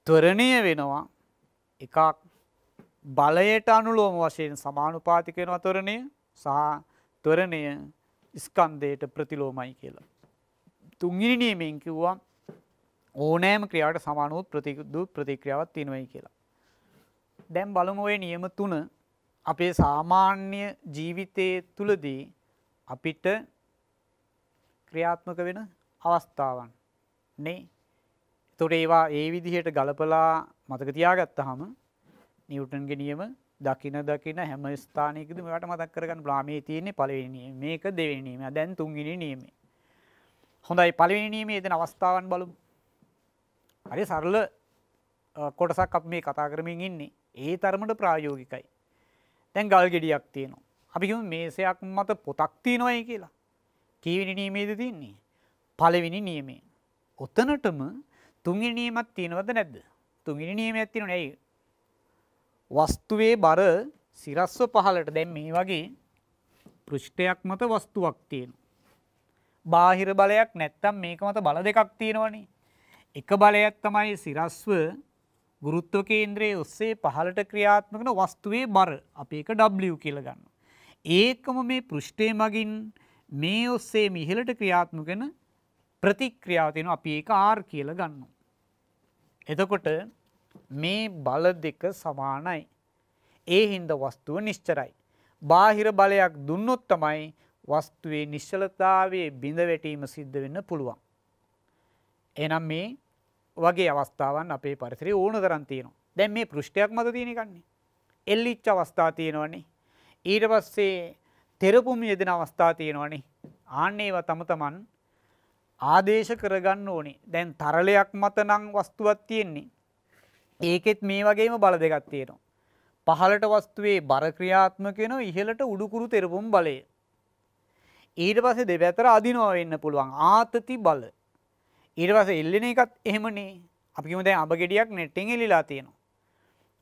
Speaker 1: ත්වරණය වෙනවා. එකක් බලයට අනුලෝම වශයෙන් සමානුපාතික වෙනවා ත්වරණය, සහ ත්වරණය ස්කන්ධයට ප්‍රතිලෝමයි කියලා. තුන්වෙනි නියමයෙන් කිව්වා ඕනෑම ක්‍රියාවකට සමාන වූ ප්‍රතික්‍රියාවක් තියෙනවායි කියලා. දැන් බලමු ওই නියම තුන අපේ සාමාන්‍ය ජීවිතයේ තුලදී අපිට ක්‍රියාත්මක වෙන අවස්ථාවන් නේ. ඒතකොට ඒවා ඒ විදිහට ගලපලා මතක තියාගත්තාම නිව්ටන්ගේ නියම දකින හැම ස්ථානයකදීම ඔයාලට මතක් කරගන්න පුළුවන්. මේ තියෙන්නේ පළවෙනි නියමය, මේක දෙවෙනි නියමය, දැන් තුන්වෙනි නියමය. හොඳයි පළවෙනි නියමයේ දෙන අවස්ථාවන් බලමු. හරි සරල කොටසක් අපි මේ කතා කරමින් ඉන්නේ. ඒ තරමට ප්‍රායෝගිකයි. දැන් ගල් ගෙඩියක් තියෙනවා. අපි කියමු මේසයක් මත පොතක් තියෙනවායි කියලා. කීවෙනි නියමයේද තියෙන්නේ? පළවෙනි නියමය. ඔතනටම තුන්වෙනි නියමයක් තියෙනවද නැද්ද? තුන්වෙනි නියමයක් තියෙනවනේ. ඇයි? වස්තුවේ බර සිරස්ව පහළට. දැන් මේ වගේ පෘෂ්ඨයක් මත වස්තුවක් තියෙනවා. බාහිර බලයක් නැත්තම් මේක මත බල දෙකක් තියෙනවනේ. එක බලයක් තමයි සිරස්ව ගුරුත්ව කේන්ද්‍රයේ ඔස්සේ පහළට ක්‍රියාත්මක වන වස්තුවේ බර. අපි ඒක W කියලා ගන්නවා. ඒකම මේ පෘෂ්ඨය මගින් මේ ඔස්සේ ඉහළට ක්‍රියාත්මක වෙන ප්‍රතික්‍රියාව තියෙනවා. අපි ඒක R කියලා ගන්නවා. එතකොට මේ බල දෙක සමානයි. ඒ හින්දා වස්තුව නිශ්චලයි. බාහිර බලයක් දුන්නොත් තමයි වස්තුවේ නිශ්චලතාවයේ බිඳ වැටීම සිද්ධ වෙන්න පුළුවන්. එහෙනම් මේ වගේ අවස්ථාවන් අපේ පරිසරයේ ඕන තරම් තියෙනවා. දැන් මේ පෘෂ්ඨයක් මත තියෙන එකන්නේ. එල්ලිච්ච අවස්ථා තියෙනවනේ. ඊට පස්සේ තෙරපුම් යෙදෙන අවස්ථා තියෙනවනේ. ආන්න ඒවා තමන් ආදේශ කරගන්න ඕනේ. දැන් තරලයක් මත නම් වස්තුවක් තියෙන්නේ. ඒකෙත් මේ වගේම බල දෙකක් තියෙනවා. පහළට වස්තුවේ බර ක්‍රියාත්මක වෙනවා, ඉහළට උඩුකුරු තෙරපුම් බලය. ඊට පස්සේ දෙපැත්තට අදිනවා වෙන්න පුළුවන් ආතති බල. ඊට පස්සේ එල්ලෙන එකත් එහෙමනේ. අපි කියමු දැන් අඹ ගෙඩියක් නෙට්ටෙන් එල්ලලා තියෙනවා.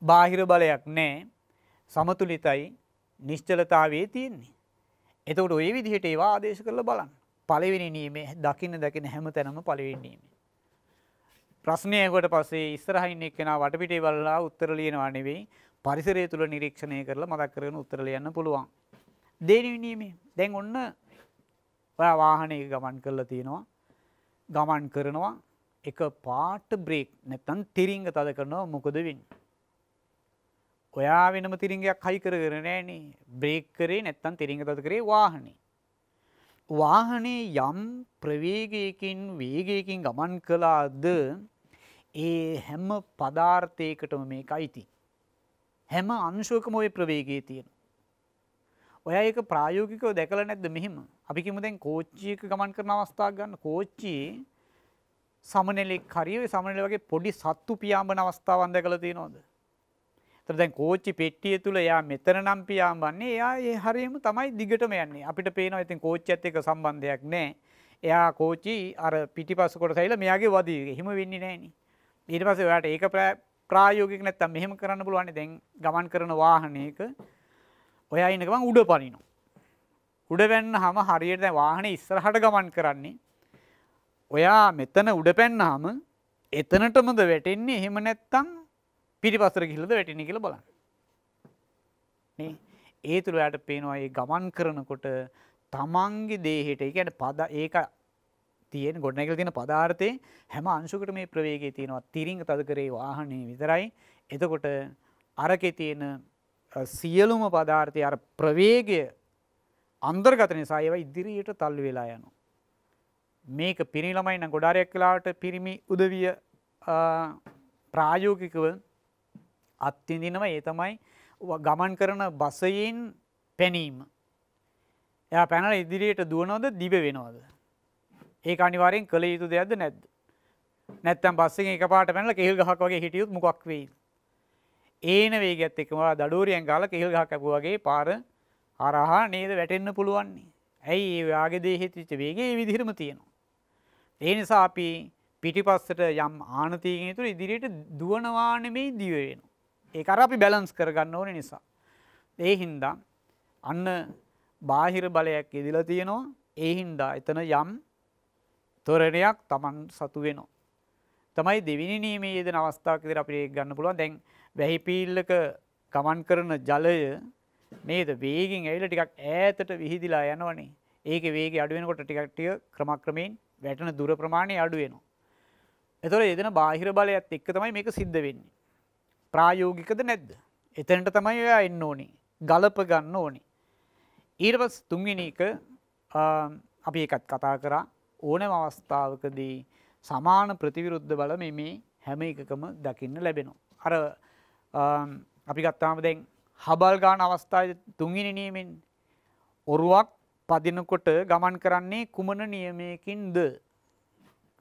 Speaker 1: බාහිර බලයක් නැහැ. සමතුලිතයි නිශ්චලතාවයේ තියෙන්නේ. එතකොට ওই විදිහට ඒවා ආදේශ කරලා බලන්න. පළවෙනි නියමයේ දකින්න හැම තැනම පළවෙනි නියමය. ප්‍රශ්නය ඇහුවට පස්සේ ඉස්සරහින් එක්කෙනා වටපිටේ බලලා උත්තර ලියනවා නෙවෙයි පරිසරය තුල නිරීක්ෂණය කරලා මතක් කරගෙන උත්තර ලියන්න පුළුවන්. දෙවෙනි නියමය. දැන් ඔන්න ඔයා වාහනයක ගමන් කරලා තියෙනවා. ගමන් කරනවා එක පාට බ්‍රේක් නැත්තම් තිරිංග තද කරනවා මොකද වෙන්නේ? ඔයා වෙනම තිරිංගයක් හයි කරගෙන නැහනේ. බ්‍රේක් කරේ නැත්තම් තිරිංග තද කරේ වාහනේ. වාහනේ යම් ප්‍රවේගයකින් වේගයකින් ගමන් කළාද ඒ හැම පදාර්ථයකටම මේකයි තියෙන්නේ. හැම අංශුවකම ওই ප්‍රවේගය තියෙනවා. ඔයා ඒක ප්‍රායෝගිකව දැකලා නැද්ද මෙහෙම? අපි කියමු දැන් කෝච්චියක ගමන් කරන අවස්ථාවක් ගන්න. කෝච්චියේ සමනලෙක් හරිය ඔය සමනල වගේ පොඩි සත්තු පියාඹන අවස්ථාවක් දැකලා තියෙනවද? ඒතර දැන් කෝච්චි පෙට්ටිය තුල එයා මෙතන නම් පියාඹන්නේ. එයා ඒ හරියම තමයි දිගටම යන්නේ. අපිට පේනවා ඉතින් කෝච්චියත් එක්ක සම්බන්ධයක් නැහැ. එයා කෝච්චි අර පිටිපස්ස කොටස ඇවිල්ලා මෙයාගේ වදී. එහෙම වෙන්නේ නැහනේ. ඊට පස්සේ ඔයාට ඒක ප්‍රායෝගික නැත්තම් මෙහෙම කරන්න පුළුවන්. දැන් ගමන් කරන වාහනයක ඔයා ඉන්න ගමන් උඩ පනිනවා. උඩ වැන්නාම හරියට දැන් වාහනේ ඉස්සරහට ගමන් කරන්නේ. ඔයා මෙතන උඩ පැන්නාම එතනටමද වැටෙන්නේ? එහෙම නැත්තම් පිටිපස්සට ගිහිල්ලාද වැටෙන්නේ කියලා බලන්න. නේ? ඒ තුල ඔයාට පේනවා මේ ගමන් කරනකොට තමන්ගේ දේහෙට, ඒ කියන්නේ ඒක තියෙන ගොඩනැගිලා තියෙන පදාර්ථයේ හැම අංශුවකටම මේ ප්‍රවේගය තියෙනවා. තිරිංග තද කරේ වාහනේ විතරයි. එතකොට අරකේ තියෙන සියලුම පදාර්ථය අර ප්‍රවේගය අන්තර්ගත නිසා ඒවා ඉදිරියට තල්ලු වෙලා යනවා. මේක පිරිමි ළමයි නම් ගොඩාරියක් වෙලාවට පිරිමි උදවිය ප්‍රායෝගිකව අත්විඳිනවා. ඒ තමයි ගමන් කරන බසයෙන් පැනීම. එයා පැනලා ඉදිරියට දුවනවද දිව වෙනවද? ඒක අනිවාර්යෙන් කළ යුතු දෙයක්ද නැද්ද? නැත්තම් බස් එකෙන් එකපාරට පැනලා කෙහෙල් ගහක් වගේ හිටියොත් මොකක් වෙයිද? ඒන වේගයත් එක්කම දඩෝරියෙන් ගාලා කෙහෙල් ගහක් කැපුවා වගේ පාර හරහා නේද වැටෙන්න පුළුවන්. ඇයි ඒ වාගේ දෙහි තිච්ච වේගය ඒ විදිහටම තියෙනවා. ඒ නිසා අපි පිටිපස්සට යම් ආනතියකින් යුතුව ඉදිරියට දුවනවා නෙමෙයි දිව වෙනවා. ඒක අර අපි බැලන්ස් කරගන්න ඕනේ නිසා. ඒ හින්දා අන්න බාහිර බලයක් ඉදලා තියෙනවා. ඒ හින්දා එතන යම් තොරණයක් Taman සතු වෙනවා. තමයි දෙවෙනි නියමයේ යෙදෙන අවස්ථාවක් විදිහට අපිට ඒක ගන්න පුළුවන්. දැන් වැහි පීල්ලක ගමන් කරන ජලය නේද වේගෙන් ඇවිල්ලා ටිකක් ඈතට විහිදිලා යනවනේ. ඒකේ වේගය අඩු වෙනකොට ටික ක්‍රමක්‍රමයෙන් වැටෙන දුර ප්‍රමාණය අඩු වෙනවා. ඒතකොට යෙදෙන බාහිර බලයත් එක්ක තමයි මේක සිද්ධ වෙන්නේ. ප්‍රායෝගිකද නැද්ද? එතනට තමයි ඔයා එන්න ඕනේ. ගලප ගන්න ඕනේ. ඊට පස්සේ තුන්වෙනි එක අපි ඒකත් කතා කරා. ඕනෑම අවස්ථාවකදී සමාන ප්‍රතිවිරුද්ධ බල මේ හැම එකකම දකින්න ලැබෙනවා. අර අපි ගත්තාම දැන් හබල් ගන්න අවස්ථාවේ තුන්වෙනි නියමෙන් ඔරුවක් පදිනකොට ගමන් කරන්නේ කුමන නියමයකින්ද?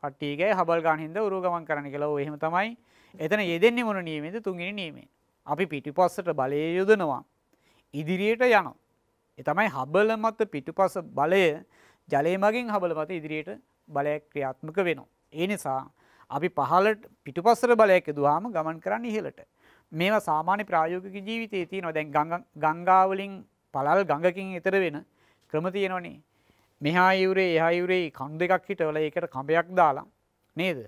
Speaker 1: කට්ටියගේ හබල් ගන්න හින්දා ඔරුව ගමන් කරන්න කියලා. ඔය එහෙම තමයි. එතන යෙදෙන්නේ මොන නියමෙද? තුන්වෙනි නියමයෙන්. අපි පිටිපස්සට බලය යොදනවා. ඉදිරියට යනවා. ඒ තමයි හබල මත පිටුපස බලය ජලය මගින් හබල මත ඉදිරියට බලයක් ක්‍රියාත්මක වෙනවා. ඒ නිසා අපි පහළට පිටුපස්සට බලයක් යදුවාම ගමන් කරන්න ඉහළට. මේවා සාමාන්‍ය ප්‍රායෝගික ජීවිතයේ තියෙනවා. දැන් ගංගා වලින් පළල් ගඟකින් ඈතර වෙන ක්‍රම තියෙනවනේ. මෙහා යුරේ එහා යුරේ කණු දෙකක් හිටවලා ඒකට කඹයක් දාලා නේද?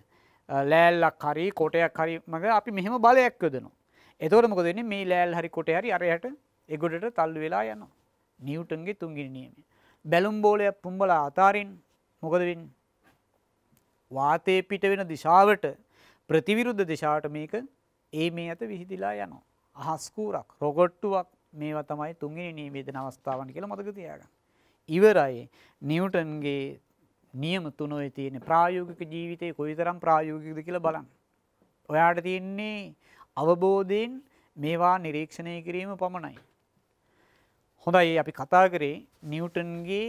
Speaker 1: ලෑල්ලක් හරි කොටයක් හරි මග අපි මෙහෙම බලයක් යොදනවා. එතකොට මොකද වෙන්නේ? මේ ලෑල්ල හරි කොටේ හරි අරයට එගොඩට තල්ලු වෙලා යනවා. නිව්ටන්ගේ තුන්වෙනි නියමය. බැලුම් බෝලයක් පුම්බලා අතාරින් මොකද වෙන්නේ? වාතයේ පිට වෙන දිශාවට ප්‍රතිවිරුද්ධ දිශාවට මේක මේ අත විහිදිලා යනවා. අහස් කූරක්, රොකට්ටුවක් මේවා තමයි තුන්වෙනි නියමයේ දෙන අවස්ථාවන් කියලා මතක තියාගන්න. ඉවරයි. නිව්ටන්ගේ නියම තුන ඔය තියෙන ප්‍රායෝගික ජීවිතේ කොයිතරම් ප්‍රායෝගිකද කියලා බලන්න. ඔයාට තියෙන්නේ අවබෝධයෙන් මේවා නිරීක්ෂණය කිරීම පමණයි. හොඳයි අපි කතා කරේ නිව්ටන්ගේ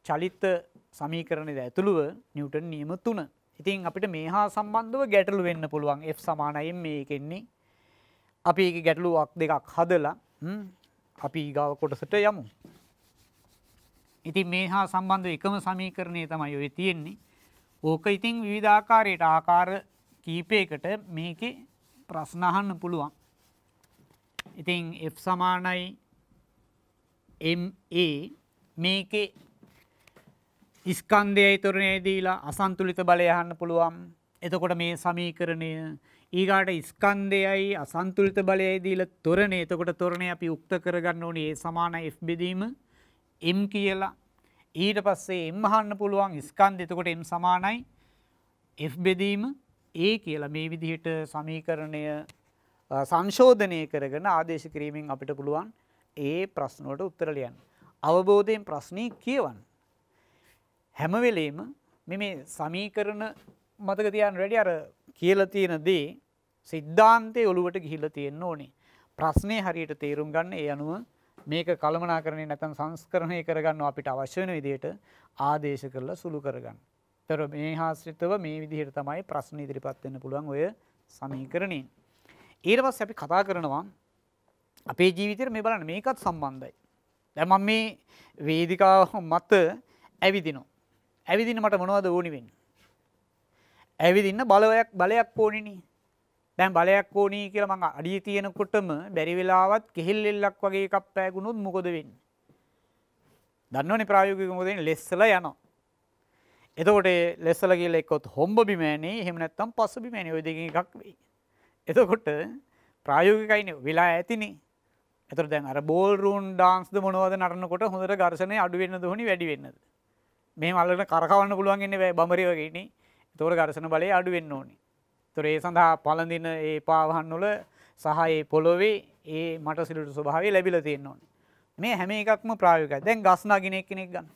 Speaker 1: චලිත සමීකරණය ඇතුළුව නිව්ටන් නියම 3. ඉතින් අපිට මේ හා සම්බන්ධව ගැටලු වෙන්න පුළුවන්. F සමානයි මේකෙන්නේ. අපි ඒක ගැටලුවක් දෙකක් හදලා අපි ඊගාව කොටසට යමු. ඉතින් මේ හා සම්බන්ධ එකම සමීකරණය තමයි ඔය තියෙන්නේ. ඕක ඉතින් විවිධාකාරයට ආකාර කීපයකට මේකේ ප්‍රශ්න අහන්න පුළුවන්. ඉතින් F සමානයි MA මේකේ ස්කන්ධයයි තොරණයයි දීලා අසන්තුලිත බලය අහන්න පුළුවන්. එතකොට මේ සමීකරණය ඊගාට ස්කන්ධයයි අසන්තුලිත බලයයි දීලා තොරණය. එතකොට තොරණය අපි උක්ත කරගන්න ඕනේ A සමානයි F බෙදීම M කියලා. ඊට පස්සේ M අහන්න පුළුවන් ස්කන්ධය. එතකොට M සමානයි F බෙදීම A කියලා. මේ විදිහට සමීකරණය සංශෝධනය කරගෙන ආදේශ කිරීමෙන් අපිට පුළුවන් ඒ ප්‍රශ්න වලට උත්තර ලියන්න. අවබෝධයෙන් ප්‍රශ්නේ කියවන්න. හැම වෙලෙම මේ සමීකරණ මතක තියාගන්න රෙඩි. අර කියලා තියෙන දේ සිද්ධාන්තයේ ඔලුවට ගිහිල්ලා තියෙන්න ඕනේ. ප්‍රශ්නේ හරියට තේරුම් ගන්න ඒ අනුව මේක කළමනාකරණය නැත්නම් සංස්කරණය කරගන්න අපිට අවශ්‍ය වෙන විදිහට ආදේශ කරලා සුළු කරගන්න. ඒතර මේ ආශ්‍රිතව මේ විදිහට තමයි ප්‍රශ්න ඉදිරිපත් වෙන්න පුළුවන් ඔය සමීකරණේ. ඊට පස්සේ අපි කතා කරනවා අපේ ජීවිතේට මේ බලන්න මේකත් සම්බන්ධයි. දැන් මම මේ වේදිකාව මත ඇවිදිනවා. ඇවිදින්න මට මොනවද ඕනි වෙන්නේ? ඇවිදින්න බලයක් ඕනිනේ. දැන් බලයක් ඕනි කියලා මං අඩිය තියෙනකොටම බැරි වෙලාවත් කෙහෙල්ලෙල්ලක් වගේ එකක් පෑගුණොත් මොකද වෙන්නේ? දන්නවනේ ප්‍රායෝගිකව මොකද වෙන්නේ? ලෙස්සලා යනවා. එතකොට ලෙස්සලා කියලා එක්කත් හොම්බ බිම යන්නේ, එහෙම නැත්නම් පස්ස බිම යන්නේ. ওই දෙකෙන් එකක් වෙයි. එතකොට ප්‍රායෝගිකයිනේ වෙලා ඇතිනේ. එතකොට දැන් අර බෝල් රූම් ඩාන්ස්ද මොනවද නටනකොට හොඳට ඝර්ෂණය අඩු වෙන්නද ඕනි වැඩි වෙන්නද? මෙහෙම අල්ලගෙන කරකවන්න පුළුවන් ඉන්නේ බඹරේ වගේ නේ. ඒතකොට ඝර්ෂණ බලය අඩු වෙන්න ඕනේ. ඒතකොට ඒ සඳහා පළඳින ඒ පාවහන් වල සහ ඒ පොළොවේ ඒ මට සිලුට ස්වභාවය ලැබිලා තියෙන්න ඕනේ. මේ හැම එකක්ම ප්‍රායෝගිකයි. දැන් ගස් නගින එක්කෙනෙක් ගන්න.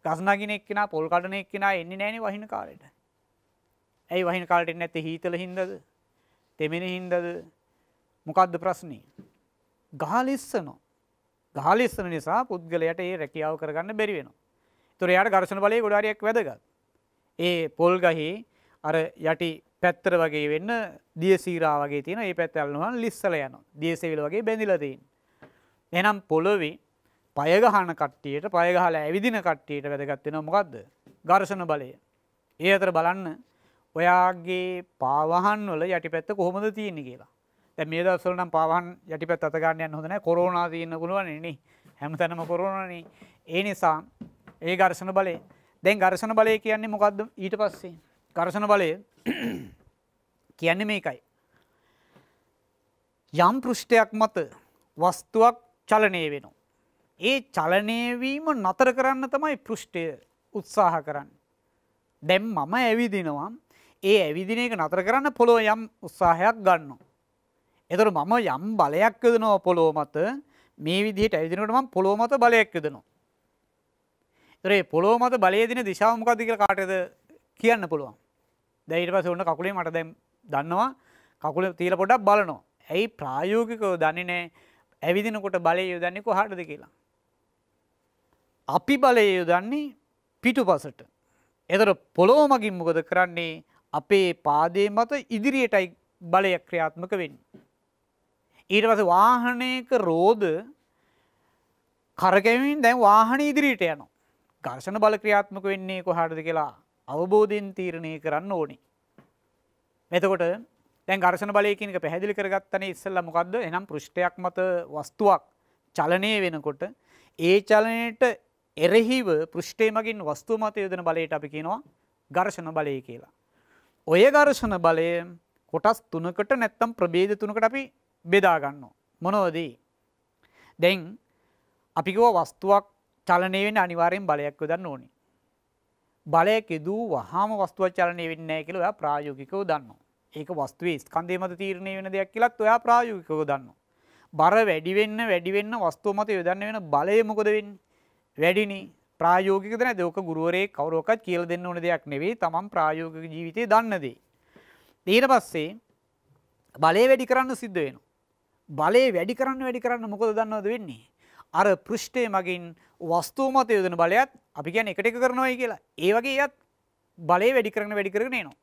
Speaker 1: ගස් නගින එක්කෙනා පොල් කඩන එක්කෙනා එන්නේ නැහනේ වහින කාලෙට. ඇයි වහින කාලෙට එන්නේ නැත්තේ? හීතල හින්දාද? තෙමෙන හින්දාද? මොකද්ද ප්‍රශ්නේ? ගහලිස්සනවා. ගහලිස්සන නිසා පුද්ගලයාට ඒ රැකියාව කරගන්න බැරි වෙනවා. ඒතර එයාට ඝර්ෂණ බලයේ ගොඩ හරියක් වැදගත්. ඒ පොල් ගහේ අර යටි පැත්තට වගේ වෙන්න දියසීරා වගේ තියෙනවා. ඒ පැත්ත අල්ලනවා ලිස්සලා යනවා. දියසෙවිල වගේ බැඳිලා තියෙනවා. එහෙනම් පොළොවේ පය ගහන කට්ටියට, පය ගහලා ඇවිදින කට්ටියට වැදගත් වෙනවා මොකද්ද? ඝර්ෂණ බලය. ඒ අතර බලන්න ඔයාගේ පාවහන් වල යටිපැත්ත කොහොමද තියෙන්නේ කියලා. දැන් මේ දවස්වල නම් පාවහන් යටිපැත්ත අත ගන්න යන්න හොඳ නැහැ. කොරෝනා තියෙන්න පුළුවන් නේ. හැමතැනම කොරෝනානේ. ඒ නිසා ඒ ඝර්ෂණ බලය. දැන් ඝර්ෂණ බලය කියන්නේ මොකද්ද ඊට පස්සේ? ඝර්ෂණ බලය කියන්නේ මේකයි. යම් පෘෂ්ඨයක් මත වස්තුවක් චලනය වෙනවා. ඒ චලනය වීම නතර කරන්න තමයි පෘෂ්ඨය උත්සාහ කරන්නේ. දැන් මම ඇවිදිනවා. ඒ ඇවිදින එක නතර කරන්න පොළොව යම් උත්සාහයක් ගන්නවා. එතකොට මම යම් බලයක් යොදනවා පොළොව මත. මේ විදිහට ඇවිදිනකොට මම පොළොව මත බලයක් යොදනවා. ඒතර ඒ පොළොව මත බලය දෙන දිශාව මොකක්ද කියලා කාටද කියන්න පුළුවන්. දැන් ඊට පස්සේ ඔන්න කකුලේ මට දැන් දන්නවා කකුල තියලා පොඩ්ඩක් බලනවා. ඇයි ප්‍රායෝගිකව දන්නේ නැහැ ඇවිදිනකොට බලය යොදන්නේ කොහාටද කියලා. අපි බලය යොදන්නේ පිටුපසට. ඒතර පොළොව මගින් මොකද කරන්නේ? අපේ පාදයේ මත ඉදිරියටයි බලය ක්‍රියාත්මක වෙන්නේ. ඊට පස්සේ වාහනයක රෝද කරකැවීමෙන් දැන් වාහනේ ඉදිරියට යනවා. ඝර්ෂණ බල ක්‍රියාත්මක වෙන්නේ කොහාටද කියලා අවබෝධයෙන් තීරණය කරන්න ඕනේ. එතකොට දැන් ඝර්ෂණ බලය කියන එක පැහැදිලි කරගත්තනේ ඉස්සෙල්ලා මොකද්ද? එහෙනම් පෘෂ්ඨයක් මත වස්තුවක් චලනය වෙනකොට ඒ චලනයට එරෙහිව පෘෂ්ඨය මගින් වස්තුව මත යොදන බලයට අපි කියනවා ඝර්ෂණ බලය කියලා. ඔය ඝර්ෂණ බලය කොටස් තුනකට නැත්තම් ප්‍රභේද තුනකට අපි බෙදා ගන්නවා. මොනවද? දැන් අපි කිව්වා වස්තුවක් චලනය වෙන්න අනිවාර්යෙන් බලයක් යොදන්න ඕනේ. බලයක් යදුවාම වස්තුවක් චලනය වෙන්නේ නැහැ කියලා ඔයා ප්‍රායෝගිකව දන්නවා. ඒක වස්තුවේ ස්කන්ධය මත තීරණය වෙන දෙයක් කියලාත් ඔයා ප්‍රායෝගිකව දන්නවා. බර වැඩි වෙන්න වස්තුව මත යොදන්න වෙන බලය මොකද වෙන්නේ? වැඩිනේ. ප්‍රායෝගිකද නැද්ද? ඔක ගුරුවරයෙක් කවුරක්වත් කියලා දෙන්න ඕන දෙයක් නෙවෙයි. තමන් ප්‍රායෝගික ජීවිතේ දන්න දේ. ඊට පස්සේ බලය වැඩි කරන්න සිද්ධ වෙනවා. බලය වැඩි කරන්න මොකද දන්නවද වෙන්නේ? අර පෘෂ්ඨය මගින් වස්තුව මත යොදන බලයත් අපි කියන්නේ එකට එක කරනවායි කියලා. ඒ වගේ යත් බලය වැඩි කරගෙන එනවා.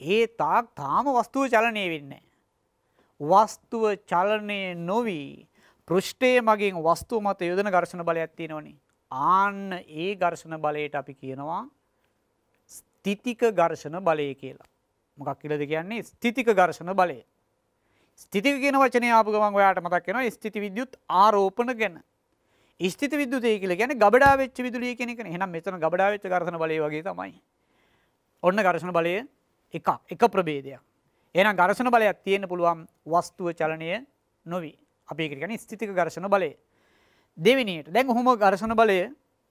Speaker 1: ඒ තාම වස්තුව චලනය වෙන්නේ නැහැ. වස්තුව චලනය නොවි පෘෂ්ඨය මගින් වස්තුව මත යොදන ඝර්ෂණ බලයක් තියෙනවනේ. ආන්න ඒ ඝර්ෂණ බලයට අපි කියනවා ස්ථිතික ඝර්ෂණ බලය කියලා. මොකක් කියලාද කියන්නේ? ස්ථිතික ඝර්ෂණ බලය. ස්ථිතික කියන වචනේ ආපු ගමන් ඔයාට මතක් වෙනවා ස්ථිති විද්‍යුත් ආරෝපණ ගැන. ස්ථිති විද්‍යුතය කියලා කියන්නේ ගබඩා වෙච්ච විදුලිය කියන එකනේ. එහෙනම් මෙතන ගබඩා වෙච්ච ඝර්ෂණ බලය වගේ තමයි. ඔන්න ඝර්ෂණ බලය එක ප්‍රභේදයක්. එහෙනම් ඝර්ෂණ බලයක් තියෙන්න පුළුවන් වස්තුව චලනය නොවි. අපි ඒකට කියන්නේ ස්ථිතික ඝර්ෂණ බලය. දෙවෙනියට දැන් ඔහොම ඝර්ෂණ බලය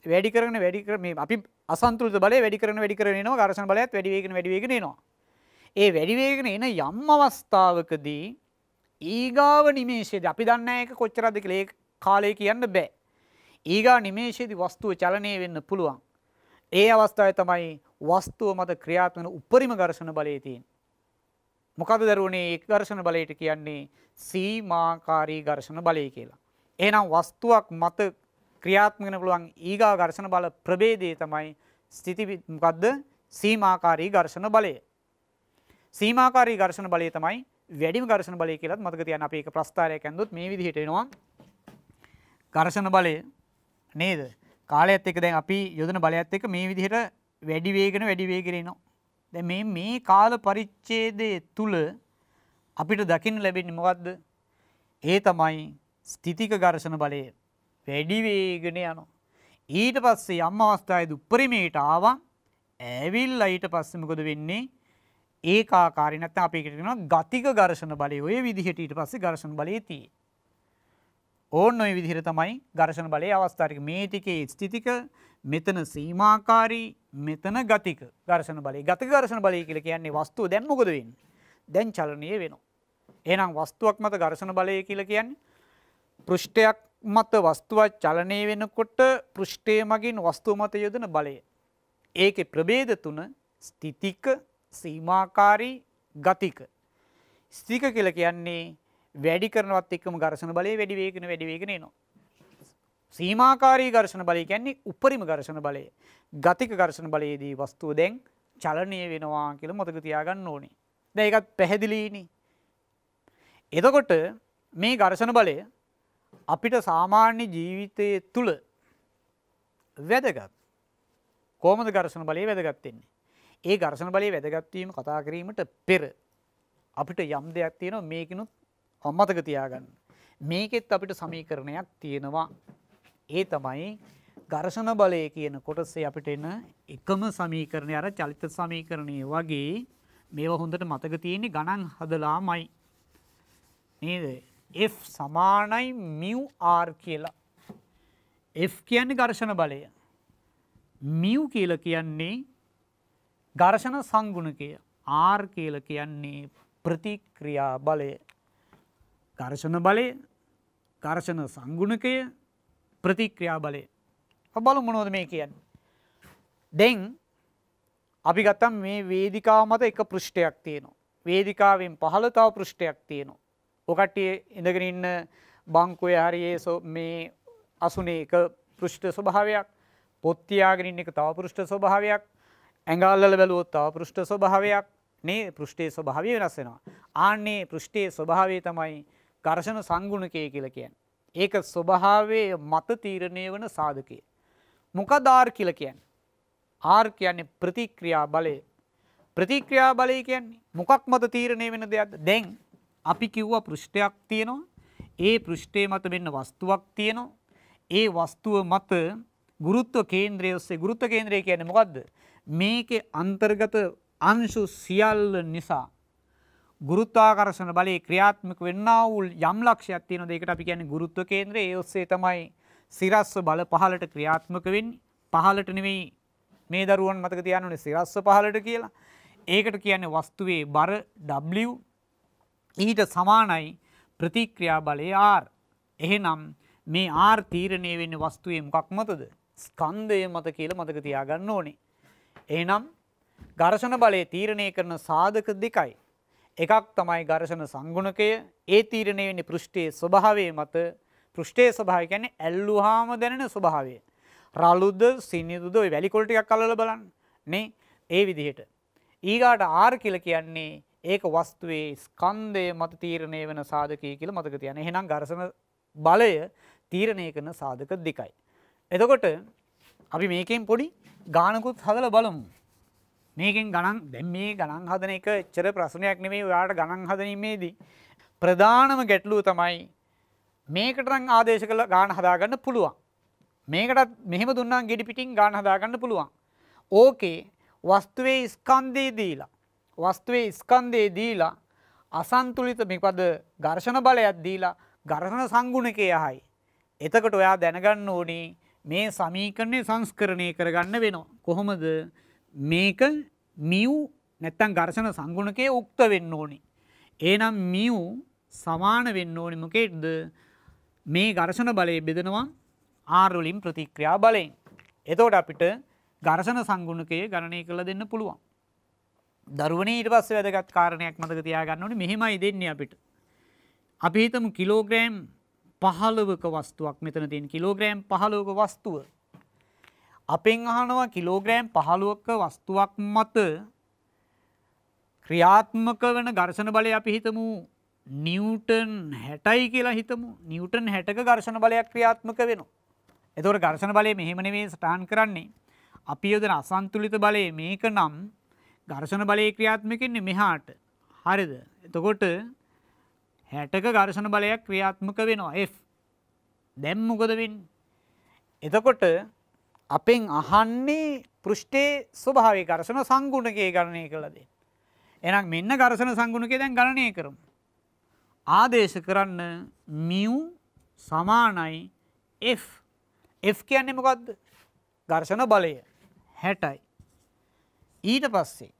Speaker 1: වැඩි කරගෙන මේ අපි අසන්තුලිත බලය වැඩි කරගෙන එනවා. ඝර්ෂණ බලයත් වැඩි වේගන එනවා. ඒ වැඩි වේගන එන යම් අවස්ථාවකදී ඊගාව නිමේෂයේදී අපි දන්නේ නැහැ ඒක කොච්චරද කියලා ඒ කාලේ කියන්න බෑ. ඊගා නිමේෂයේදී වස්තුව චලනය වෙන්න පුළුවන්. ඒ අවස්ථාවේ තමයි වස්තුව මත ක්‍රියාත්මක වන උපරිම ඝර්ෂණ බලය තියෙන්නේ. මොකද දරුවනේ ඒ ඝර්ෂණ බලයට කියන්නේ සීමාකාරී ඝර්ෂණ බලය කියලා. එහෙනම් වස්තුවක් මත ක්‍රියාත්මක වෙන්න පුළුවන් ඊගා ඝර්ෂණ බල ප්‍රභේදය තමයි මොකද්ද? සීමාකාරී ඝර්ෂණ බලය. සීමාකාරී ඝර්ෂණ බලය තමයි වැඩිම ඝර්ෂණ බලය කියලාත් මතක තියාගන්න. අපි ඒක ප්‍රස්තාරයක් ඇඳුත් මේ විදිහට එනවා. ඝර්ෂණ බලය නේද? කාලයත් එක්ක දැන් අපි යොදන බලයත් එක්ක මේ විදිහට වැඩි වේගන එනවා. දැන් මේ කාල පරිච්ඡේදයේ තුල අපිට දකින්න ලැබෙන්නේ මොකද්ද? ඒ තමයි ස්ථිතික ඝර්ෂණ බලය. වැඩි වේගන යනවා. ඊට පස්සේ යම් අවස්ථාවේදී උපරිමයට ආවා. ඇවිල්ලා ඊට පස්සේ මොකද වෙන්නේ? ඒකාකාරී නැත්නම් අපි ඒකට කියනවා ගතික ඝර්ෂණ බලය. ඔය විදිහට ඊට පස්සේ ඝර්ෂණ බලය තියෙන්නේ. ඕන්න ඔය විදිහට තමයි ඝර්ෂණ බලයේ අවස්ථාරික. මේ ටිකේ ස්ථිතික, මෙතන සීමාකාරී, මෙතන ගතික ඝර්ෂණ බලය. ගතික ඝර්ෂණ බලය කියලා කියන්නේ වස්තුව දැන් මොකද වෙන්නේ? දැන් චලනය වෙනවා. එහෙනම් වස්තුවක් මත ඝර්ෂණ බලය කියලා කියන්නේ පෘෂ්ඨයක් මත වස්තුවක් චලනය වෙනකොට පෘෂ්ඨය මගින් වස්තුව මත යොදන බලය. ඒකේ ප්‍රභේද තුන ස්ථිතික, සීමාකාරී, ගතික. ස්ථිතික කියලා කියන්නේ වැඩි කරනවත් එක්කම ඝර්ෂණ බලය වැඩි වේගන එනවා. සීමාකාරී ඝර්ෂණ බලය කියන්නේ උපරිම ඝර්ෂණ බලය. ගතික ඝර්ෂණ බලයේදී වස්තුව දැන් චලනය වෙනවා කියලා මතක තියාගන්න ඕනේ. දැන් ඒකත් පැහැදිලිනේ. එතකොට මේ ඝර්ෂණ බලය අපිට සාමාන්‍ය ජීවිතයේ තුල වැදගත්. කොහොමද ඝර්ෂණ බලය වැදගත් වෙන්නේ? ඒ ඝර්ෂණ බලයේ වැදගත් වීම කතා කිරීමට පෙර අපිට යම් දෙයක් තියෙනවා මේකිනුත් මතක තියාගන්න. මේකෙත් අපිට සමීකරණයක් තියෙනවා. ඒ තමයි ඝර්ෂණ බලය කියන කොටසේ අපිට එන එකම සමීකරණය අර චලිත සමීකරණය වගේ මේවා හොඳට මතක තියෙන්නේ ගණන් හදලාමයි. නේද? F සමානයි μ r කියලා. F කියන්නේ ඝර්ෂණ බලය. μ කියලා කියන්නේ ඝර්ෂණ සංගුණකය. R කියලා කියන්නේ ප්‍රතික්‍රියා බලය. ඝර්ෂණ බලය, ඝර්ෂණ සංගුණකය, ප්‍රතික්‍රියා බලය. අපි බලමු මොනවද මේ කියන්නේ. දැන් අපි ගත්තම මේ වේදිකාව මත එක පෘෂ්ඨයක් තියෙනවා. වේදිකාවෙන් පහළ තව පෘෂ්ඨයක් තියෙනවා. ඔය කට්ටිය ඉඳගෙන ඉන්න බංකුවේ හරියේ මේ අසුනේ එක පෘෂ්ඨ ස්වභාවයක්, පොත් තියාගෙන ඉන්න එක තව පෘෂ්ඨ ස්වභාවයක්, ඇඟල්වල බැලුවොත් තව පෘෂ්ඨ ස්වභාවයක් නේ පෘෂ්ඨයේ ස්වභාවය වෙනස් වෙනවා. ආන්නේ පෘෂ්ඨයේ ස්වභාවය තමයි ඝර්ෂණ සංගුණකය කියලා කියන්නේ. ඒක ස්වභාවයේ මත තීරණය වන සාධකය. මොකද R කියලා කියන්නේ? R කියන්නේ ප්‍රතික්‍රියා බලය. ප්‍රතික්‍රියා බලය කියන්නේ මොකක් මත තීරණය වෙන දෙයක්ද? දැන් අපි කිව්වා පෘෂ්ඨයක් තියෙනවා. ඒ පෘෂ්ඨයේ මත වෙන්න වස්තුවක් තියෙනවා. ඒ වස්තුව මත ගුරුත්ව කේන්ද්‍රය ඔස්සේ ගුරුත්ව කේන්ද්‍රය කියන්නේ මොකද්ද? මේකේ අන්තර්ගත අංශු සියල්ල නිසා ගුරුත්වාකර්ෂණ බලයේ ක්‍රියාත්මක වෙන්නා වූ යම් ලක්ෂයක් තියෙනවා. ඒකට අපි කියන්නේ ගුරුත්ව කේන්ද්‍රය. ඒ ඔස්සේ තමයි සිරස්ව බල පහළට ක්‍රියාත්මක වෙන්නේ. පහළට නෙවෙයි මේ දරුවන් මතක තියාගන්න ඕනේ සිරස්ව පහළට කියලා. ඒකට කියන්නේ වස්තුවේ බර W ඊට සමානයි ප්‍රතික්‍රියා බලය R. එහෙනම් මේ R තීරණය වෙන්නේ වස්තුවේ මොකක් මතද? ස්කන්ධය මත කියලා මතක තියාගන්න ඕනේ. එහෙනම් ඝර්ෂණ බලය තීරණය කරන සාධක දෙකයි. එකක් තමයි ඝර්ෂණ සංගුණකය. ඒ තීරණය වෙන්නේ පෘෂ්ඨයේ ස්වභාවය මත. පෘෂ්ඨයේ ස්වභාවය කියන්නේ ඇල්ලුවාම දැනෙන ස්වභාවය. රළුද සිනිඳුද ඔය වැලි කොළ ටිකක් අල්ලලා බලන්න නේ. ඒ විදිහට. ඊගාට R කියලා කියන්නේ ඒක වස්තුවේ ස්කන්ධය මත තීරණය වෙන සාධකය කියලා මතක තියාගන්න. එහෙනම් ඝර්ෂණ බලය තීරණය කරන සාධක දෙකයි. එතකොට අපි මේකෙන් පොඩි ගානකුත් හදලා බලමු. මේකෙන් ගණන් දැන් මේ ගණන් හදන එක එච්චර ප්‍රශ්නයක් නෙමෙයි. ඔයාලට ගණන් හදීමේදී ප්‍රධානම ගැටලුව තමයි මේකට නම් ආදේශ කළ ගාන හදාගන්න පුළුවන්. මේකටත් මෙහෙම දුන්නාම ගෙඩි පිටින් ගාන හදාගන්න පුළුවන්. ඕකේ වස්තුවේ ස්කන්ධේ දීලා අසන්තුලිත මේකද ඝර්ෂණ බලයක් දීලා ඝර්ෂණ සංගුණකයයි. එතකොට ඔයා දැනගන්න ඕනේ මේ සමීකරණය සංස්කරණය කරගන්න වෙනවා. කොහොමද? මේක මියු නැත්තම් ඝර්ෂණ සංගුණකයේ උක්ත වෙන්න ඕනේ. එහෙනම් මියු සමාන වෙන්න ඕනේ මොකේද? මේ ඝර්ෂණ බලය බෙදනවා R වලින් ප්‍රතික්‍රියා බලයෙන්. එතකොට අපිට ඝර්ෂණ සංගුණකය ගණනය කරලා දෙන්න පුළුවන්. දරුවනේ ඊට පස්සේ වැදගත් කාරණයක් මතක තියාගන්න ඕනේ. මෙහෙමයි දෙන්නේ අපිට. අපි හිතමු කිලෝග්‍රෑම් 15ක වස්තුවක් මෙතන තියෙන කිලෝග්‍රෑම් 15ක වස්තුව. අපෙන් අහනවා කිලෝග්‍රෑම් 15ක වස්තුවක් මත ක්‍රියාත්මක වෙන ඝර්ෂණ බලය අපි හිතමු නිව්ටන් 60යි කියලා හිතමු. නිව්ටන් 60ක ඝර්ෂණ බලයක් ක්‍රියාත්මක වෙනවා. එතකොට ඝර්ෂණ බලය මෙහෙම නෙවෙයි සටහන් කරන්නේ. අපි යොදන අසන්තුලිත බලය මේක නම් ඝර්ෂණ බලයේ ක්‍රියාත්මක වෙන්නේ මෙහාට. හරිද? එතකොට 60ක ඝර්ෂණ බලයක් ක්‍රියාත්මක වෙනවා F. දැන් මොකද වෙන්නේ? එතකොට අපෙන් අහන්නේ පෘෂ්ඨයේ ස්වභාවික ඝර්ෂණ සංගුණකයේ ගණනය කළා දෙන්න. එහෙනම් මෙන්න ඝර්ෂණ සංගුණකය දැන් ගණනය කරමු. ආදේශ කරන්න mu සමානයි F. F කියන්නේ මොකද්ද? ඝර්ෂණ බලය 60යි. ඊට පස්සේ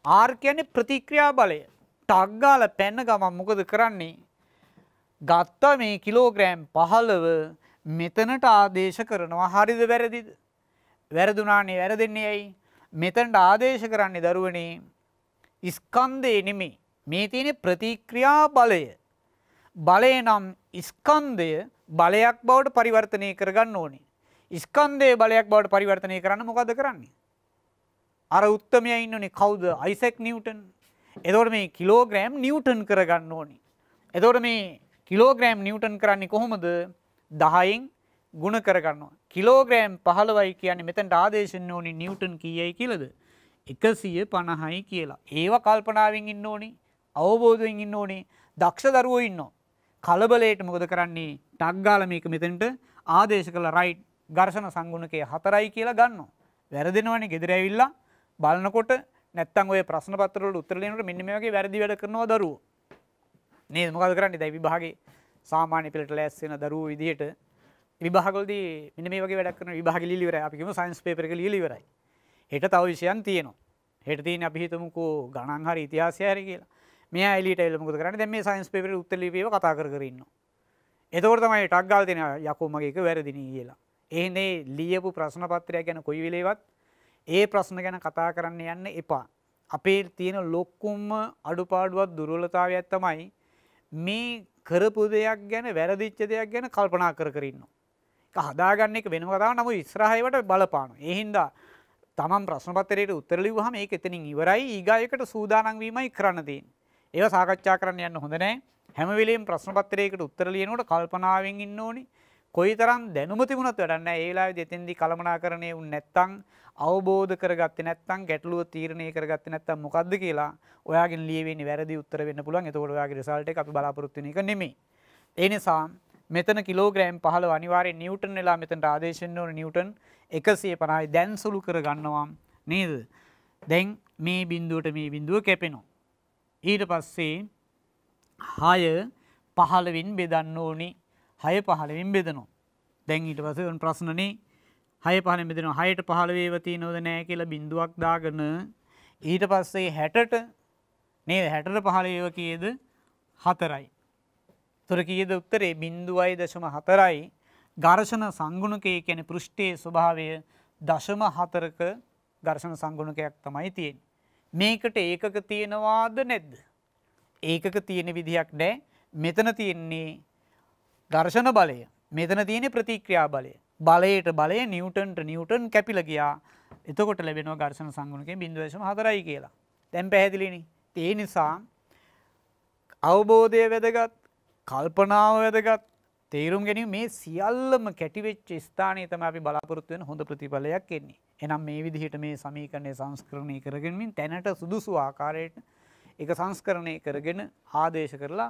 Speaker 1: R කියන්නේ ප්‍රතික්‍රියා බලය. ටක් ගාලා පැන්න ගමන් මොකද කරන්නේ? ගත්ත මේ කිලෝග්‍රෑම් 15 මෙතනට ආදේශ කරනවා. හරිද වැරදිද? වැරදුනානේ. වැරදෙන්නේ ඇයි? මෙතනට ආදේශ කරන්නේ දරුවනේ ස්කන්ධේ නෙමෙයි. මේ තියෙන ප්‍රතික්‍රියා බලය. බලය නම් ස්කන්ධය බලයක් බවට පරිවර්තනය කරගන්න ඕනේ. ස්කන්ධයේ බලයක් බවට පරිවර්තනය කරන්න මොකද කරන්නේ? අර උත්තමයා ඉන්නෝනේ කවුද? Isaac Newton. එතකොට මේ කිලෝග්‍රෑම් නිව්ටන් කරගන්න ඕනේ. එතකොට මේ කිලෝග්‍රෑම් නිව්ටන් කරන්නේ කොහොමද? 10න් ගුණ කරගන්නවා. කිලෝග්‍රෑම් 15යි කියන්නේ මෙතනට ආදේශෙන්න ඕනේ නිව්ටන් කීයයි කියලාද? 150යි කියලා. ඒව කල්පනාවෙන් ඉන්න ඕනේ. අවබෝධයෙන් ඉන්න ඕනේ. දක්ෂ දරුවෝ ඉන්නවා. කලබලයට මොකද කරන්නේ? ටක් ගාලා මේක මෙතනට ආදේශ කළා රයිට් ඝර්ෂණ සංගුණකය 4යි කියලා ගන්නවා. වැරදෙනවනේ ගෙදර ඇවිල්ලා බලනකොට නැත්තම් ඔය ප්‍රශ්න පත්‍ර වලට උත්තර දෙනකොට මෙන්න මේ වගේ වැරදි වැඩ කරනවා දරුවෝ. නේද? මොකද කරන්නේ? දැන් විභාගේ සාමාන්‍ය පෙළට ලෑස්ති වෙන දරුවෝ විදිහට විභාගවලදී මෙන්න මේ වගේ වැඩක් කරන විභාගෙ ලියලා ඉවරයි. අපි කියමු සයන්ස් පේපර් එක ලියලා ඉවරයි. හෙට තව විෂයන් තියෙනවා. හෙට තියෙන්නේ අපි හිතමුකෝ ගණන් හරි ඉතිහාසය හරි කියලා. මෙයා එළියට ඇවිල්ලා මොකද කරන්නේ? දැන් මේ සයන්ස් පේපරේ උත්තර ලියපේව කතා කර කර ඉන්නවා. එතකොට තමයි ටක් ගාලා දෙන යකෝ මගේ එක වැරදිනේ කියලා. එහෙනේ ලියපු ප්‍රශ්න පත්‍රය ගැන කොයි වෙලේවත් ඒ ප්‍රශ්න ගැන කතා කරන්න යන්න එපා. අපේ තියෙන ලොකුම අඩුපාඩුවක් දුර්වලතාවයක් තමයි මේ කරපු දෙයක් ගැන වැරදිච්ච දෙයක් ගැන කල්පනා කර කර ඉන්නවා. ඒක හදාගන්න එක වෙනම කතාවක්. නමුත් ඉස්සරහේවට බලපානවා. ඒ හින්දා තමන් ප්‍රශ්න පත්‍රයට උත්තර ලිව්වහම ඒක එතනින් ඉවරයි. ඊගායකට සූදානම් වීමයි කරන්න තියෙන්නේ. ඒවා සාකච්ඡා කරන්න යන්න හොඳ නැහැ. හැම වෙලෙම ප්‍රශ්න පත්‍රයකට උත්තර ලියනකොට කල්පනාවෙන් ඉන්න ඕනේ. කොයිතරම් දැනුම තිබුණත් වැඩක් නැහැ. ඒ වෙලාවේදී එතෙන්දී කලමනාකරණය වුනේ නැත්තම්, අවබෝධ කරගත්තේ නැත්තම්, ගැටලුව තීරණය කරගත්තේ නැත්තම් මොකද්ද කියලා ඔයාගෙන් ලියවෙන්නේ වැරදි උත්තර වෙන්න පුළුවන්. එතකොට ඔයාගේ රිසල්ට් එක අපි බලාපොරොත්තු වෙන එක නෙමෙයි. ඒ නිසා මෙතන කිලෝග්‍රෑම් 15 අනිවාර්යෙන් නිව්ටන් වෙලා මෙතනට ආදේශ වෙන්න ඕනේ නිව්ටන් 150යි. දැන් සුළු කර ගන්නවා නේද? දැන් මේ බිඳුවට මේ බිඳුව කැපෙනවා. ඊට පස්සේ 6 15න් බෙදන්න ඕනේ. 6 15න් බෙදනවා. දැන් ඊට පස්සේ ඔන්න ප්‍රශ්නනේ 6 15න් බෙදනවා. 6ට 15 ඒව තියෙනවද නැහැ කියලා බිඳුවක් දාගෙන ඊට පස්සේ 60ට නේද 60ට 15 ඒව කීයද 4යි. තොර කීයද උත්තරේ 0.4යි. ඝර්ෂණ සංගුණකය කියන්නේ පෘෂ්ඨයේ ස්වභාවය 0.4ක ඝර්ෂණ සංගුණකයක් තමයි තියෙන්නේ. මේකට ඒකක තියෙනවාද නැද්ද? ඒකක තියෙන විදිහක් නැහැ. මෙතන තියෙන්නේ ඝර්ෂණ බලය. මෙතන තියෙන්නේ ප්‍රතික්‍රියා බලය. බලයට බලය නිව්ටන්ට නිව්ටන් කැපිලා ගියා. එතකොට ලැබෙනවා ඝර්ෂණ සංගුණකය 0.4යි කියලා. දැන් පැහැදිලිනේ. ඒ නිසා අවබෝධය වැදගත්, කල්පනාව වැදගත්, තේරුම් ගැනීම මේ සියල්ලම කැටි වෙච්ච ස්ථානයේ තමයි අපි බලාපොරොත්තු වෙන හොඳ ප්‍රතිඵලයක් එන්නේ. එහෙනම් මේ විදිහට මේ සමීකරණය සංස්කරණය කරගෙන තැනට සුදුසු ආකාරයට ඒක සංස්කරණය කරගෙන ආදේශ කරලා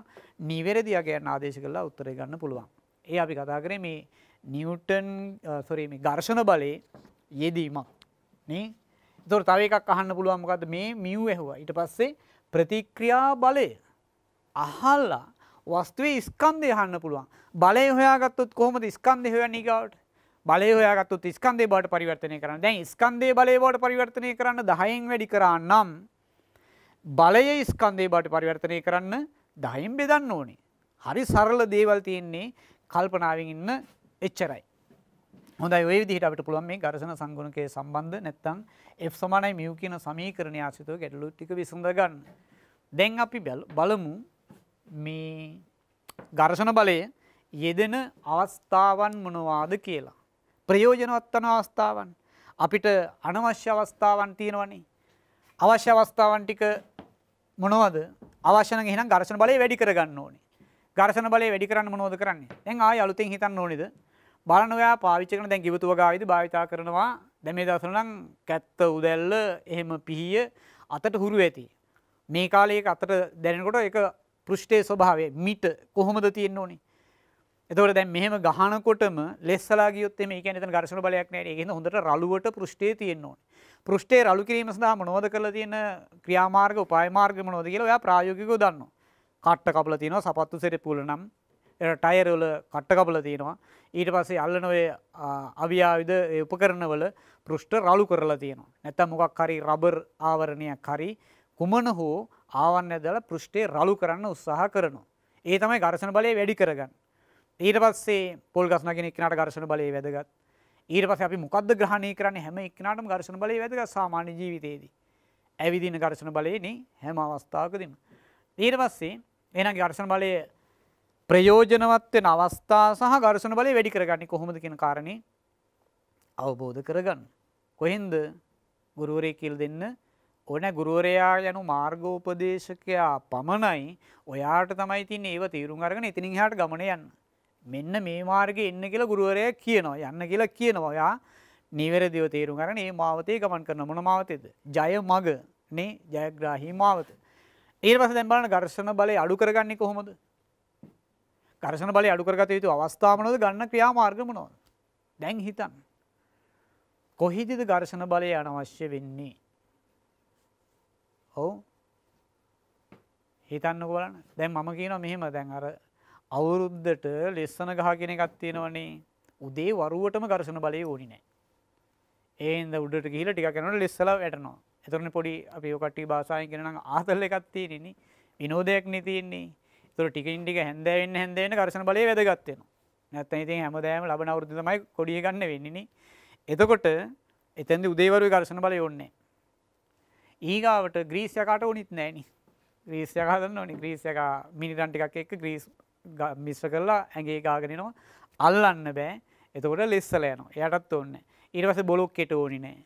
Speaker 1: නිවැරදි අගයන් ආදේශ කරලා උත්තරය ගන්න පුළුවන්. ඒ අපි කතා කරේ මේ නිව්ටන් මේ ඝර්ෂණ බලයේ යෙදීමක් නේ. ඒතකොට තව එකක් අහන්න පුළුවන් මොකද්ද මේ මියු ඇහුවා. ඊට පස්සේ ප්‍රතික්‍රියා බලය අහලා වස්තුවේ ස්කන්ධය අහන්න පුළුවන්. බලය හොයාගත්තොත් කොහොමද ස්කන්ධය හොයන්නේ ඊගාවට? බලය හොයාගත්තොත් ස්කන්ධය බවට පරිවර්තනය කරන්න. දැන් ස්කන්ධයේ බලය බවට පරිවර්තනය කරන්න 10න් වැඩි කරා නම් බලය ස්කන්ධයේ බවට පරිවර්තනය කරන්න 10න් බෙදන්න ඕනේ. හරි සරල දේවල් තියෙන්නේ කල්පනාවෙන් ඉන්න එච්චරයි. හොඳයි ඔය විදිහට අපිට පුළුවන් මේ ඝර්ෂණ සංගුණකයේ සම්බන්ධ නැත්නම් F සමානයි μ කියන සමීකරණය ආශ්‍රිතව ගැටලු ටික විසඳ ගන්න. දැන් අපි බලමු මේ ඝර්ෂණ බලය යෙදෙන අවස්ථාවන් මොනවාද කියලා. ප්‍රයෝජනවත් වන අවස්ථාවන් අපිට අනවශ්‍ය අවස්ථාවන් තියෙනවනේ. අවශ්‍ය අවස්ථාවන් ටික මොනවද? අවශ්‍ය නම් එහෙනම් ඝර්ෂණ බලය වැඩි කරගන්න ඕනේ. ඝර්ෂණ බලය වැඩි කරන්න මොනවද කරන්නේ? දැන් ආයෙ අලුතෙන් හිතන්න ඕනේද? බලන්න ඔයා පාවිච්චි කරන දැන් කිව්වතුව ගාවිද භාවිතා කරනවා. දැන් මේ දවස්වල නම් කැත්ත උදැල්ල එහෙම පිහිය අතට හුරු ඇති. මේ කාලේ එක අතට දැනෙනකොට ඒක පෘෂ්ඨයේ ස්වභාවය මිට කොහොමද තියෙන්න ඕනේ? එතකොට දැන් මෙහෙම ගහනකොටම ලෙස්සලා ගියොත් එමේ කියන්නේ එතන ඝර්ෂණ බලයක් නැහැ. ඒකෙන් හොඳට රළුවට පෘෂ්ඨයේ තියෙන්න ඕනේ. පෘෂ්ඨයේ රළු කිරීම සඳහා මොනවද කරලා තියෙන ක්‍රියාමාර්ග උපාය මාර්ග මොනවද කියලා ඔයා ප්‍රායෝගිකව දන්නවා. කට්ට කපලා තියෙනවා සපත්තු සෙරෙප්පුවල නම් ඒ ටයර් වල කට්ට කපලා තියෙනවා. ඊට පස්සේ අල්ලන ඔය අවියාවිද ඒ උපකරණ වල පෘෂ්ඨ රළු කරලා තියෙනවා. නැත්තම් මොකක් හරි රබර් ආවරණයක් හරි කුමන හෝ ආවරණයක් දාලා පෘෂ්ඨේ රළු කරන්න උත්සාහ කරනවා. ඒ තමයි ඝර්ෂණ බලය වැඩි කරගන්නේ. ඊට පස්සේ පොල් ගස් නගින එක්කනට ඝර්ෂණ බලය වැදගත්. ඊට පස්සේ අපි මොකද්ද ග්‍රහණය කරන්නේ? හැම එක්කනටම ඝර්ෂණ බලය වැදගත් සාමාන්‍ය ජීවිතයේදී. ඇවිදින ඝර්ෂණ බලයනේ හැම අවස්ථාවකදීම. ඊට පස්සේ එහෙනම් ඝර්ෂණ බලය ප්‍රයෝජනවත් වෙන අවස්ථා සහ ඝර්ෂණ බලය වැඩි කරගන්නේ කොහොමද කියන කාරණේ අවබෝධ කරගන්න. කොහෙන්ද ගුරුවරයෙක් කියලා දෙන්න ඕනේ. ගුරුවරයා යනු මාර්ගෝපදේශකයා පමණයි. ඔයාට තමයි තින්නේ ඒව තීරුම් අරගෙන එතනින් එහාට ගමන යන්න. මෙන්න මේ මාර්ගේ එන්න කියලා ගුරුවරයා කියනවා. යන්න කියලා කියනවා. ඔයා නිවැරදිව තීරුම් අරගෙන මේ මාවතේ ගමන් කරන මොන මාවතේද? ජය මග නේ ජයග්‍රාහී මාවත. ඊට පස්සේ දැන් බලන්න ඝර්ෂණ බලය අඩු කරගන්නේ කොහොමද? ඝර්ෂණ බලය අඩු කරගත යුතු අවස්ථා මොනවද? ගන්න ක්‍රියාමාර්ග මොනවද? දැන් හිතන්න. කොහේදද ඝර්ෂණ බලය අනවශ්‍ය වෙන්නේ? ඔව් හිතන්නකෝ බලන්න. දැන් මම කියනවා මෙහෙම දැන් අර අවුරුද්දට ලෙස්සන ගහ කියන එකක් තියෙනවනේ. උදේ වරුවටම ඝර්ෂණ බලය ඕනි නැහැ. ඒ හින්දා උඩට ගිහිල්ලා ටිකක් යනකොට ලෙස්සලා වැටෙනවා. එතකොටනේ පොඩි අපි ඔය කට්ටිය භාෂාවෙන් කියන නම් ආතල් එකක් තියෙන්නේ. විනෝදයක් නේ තියෙන්නේ. ඒතකොට ටිකින් ටික හැන්දෑවෙන්න ඝර්ෂණ බලය වැදගත් වෙනවා. නැත්නම් ඉතින් හැමදාම ලබන අවුරුද්දේ තමයි කොඩිය ගන්න වෙන්නේ නේ. එතකොට එතෙන්දී උදේවරුේ ඝර්ෂණ බලය ඕනේ නැහැ. ඊගාවට ග්‍රීස් යකාට ඕනිත් නැහැ නේ. ග්‍රීස් යකා හදන්න ඕනේ. ග්‍රීස් යකා මිනිරන් ටිකක් එක්ක ග්‍රීස් මිශ්‍ර කරලා ඇඟේ ගාගෙන එනවා. අල්ලන්න බෑ. එතකොට ලෙස්සලා යනවා. එයාටත් ඕනේ නැහැ. ඊට පස්සේ බොලොක්කෙට ඕනි නැහැ.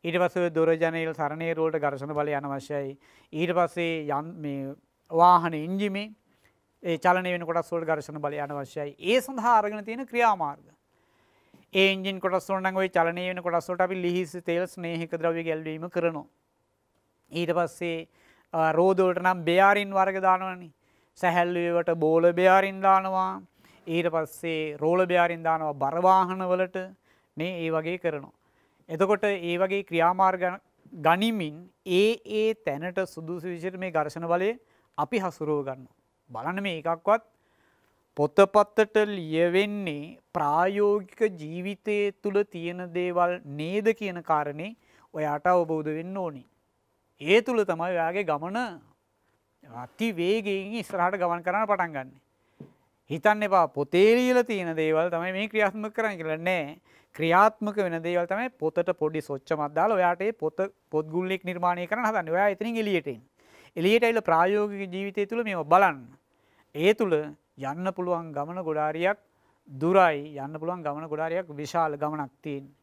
Speaker 1: ඊට පස්සේ දොර ජනේල් සරණේ රෝල්ට ඝර්ෂණ බලය අනවශ්‍යයි. ඊට පස්සේ මේ වාහන එන්ජිමේ ඒ චලනය වෙන කොටස් වලට ඝර්ෂණ බලය අනවශ්‍යයි. ඒ සඳහා අරගෙන තියෙන ක්‍රියාමාර්ග. ඒ එන්ජින් කොටස් වල නම් ওই චලනය වෙන කොටස් වලට අපි ලිහිස් තේල් ස්නේහික ද්‍රව්‍ය ගැල්වීම කරනවා. ඊට පස්සේ රෝද වලට නම් බෙයාරින් වර්ග දානවනේ. සැහැල්ලු ඒවට බෝල බෙයාරින් දානවා. ඊට පස්සේ රෝල බෙයාරින් දානවා බර වාහන වලට මේ ඒ වගේ කරනවා. එතකොට ඒ වගේ ක්‍රියාමාර්ග ගනිමින් ඒ තැනට සුදුසු විදිහට මේ ඝර්ෂණ බලය අපි හසුරුව ගන්නවා. බලන්න මේ එකක්වත් පොතපතට ලියවෙන්නේ ප්‍රායෝගික ජීවිතයේ තුල තියෙන දේවල් නේද කියන කාරණේ ඔයාට අවබෝධ වෙන්න ඕනේ. ඒ තුල තමයි ඔයාගේ ගමන අති වේගයෙන් ඉස්සරහට ගමන් කරන්න පටන් ගන්න. හිතන්න එපා පොතේ ලියලා තියෙන දේවල් තමයි මේ ක්‍රියාත්මක කරන්නේ කියලා නෑ. ක්‍රියාත්මක වෙන දේවල් තමයි පොතට පොඩි සොච්චමක් දාලා ඔයාට ඒ පොත් ගුල්ලෙක් නිර්මාණය කරන්න හදන්නේ. ඔයා එතනින් එළියට එන්න. එළියට ඇවිල්ලා ප්‍රායෝගික ජීවිතය තුල මේව බලන්න. ඒ තුල යන්න පුළුවන් ගමන ගොඩාරියක් දුරයි, යන්න පුළුවන් ගමන ගොඩාරියක් විශාල ගමනක් තියෙනවා.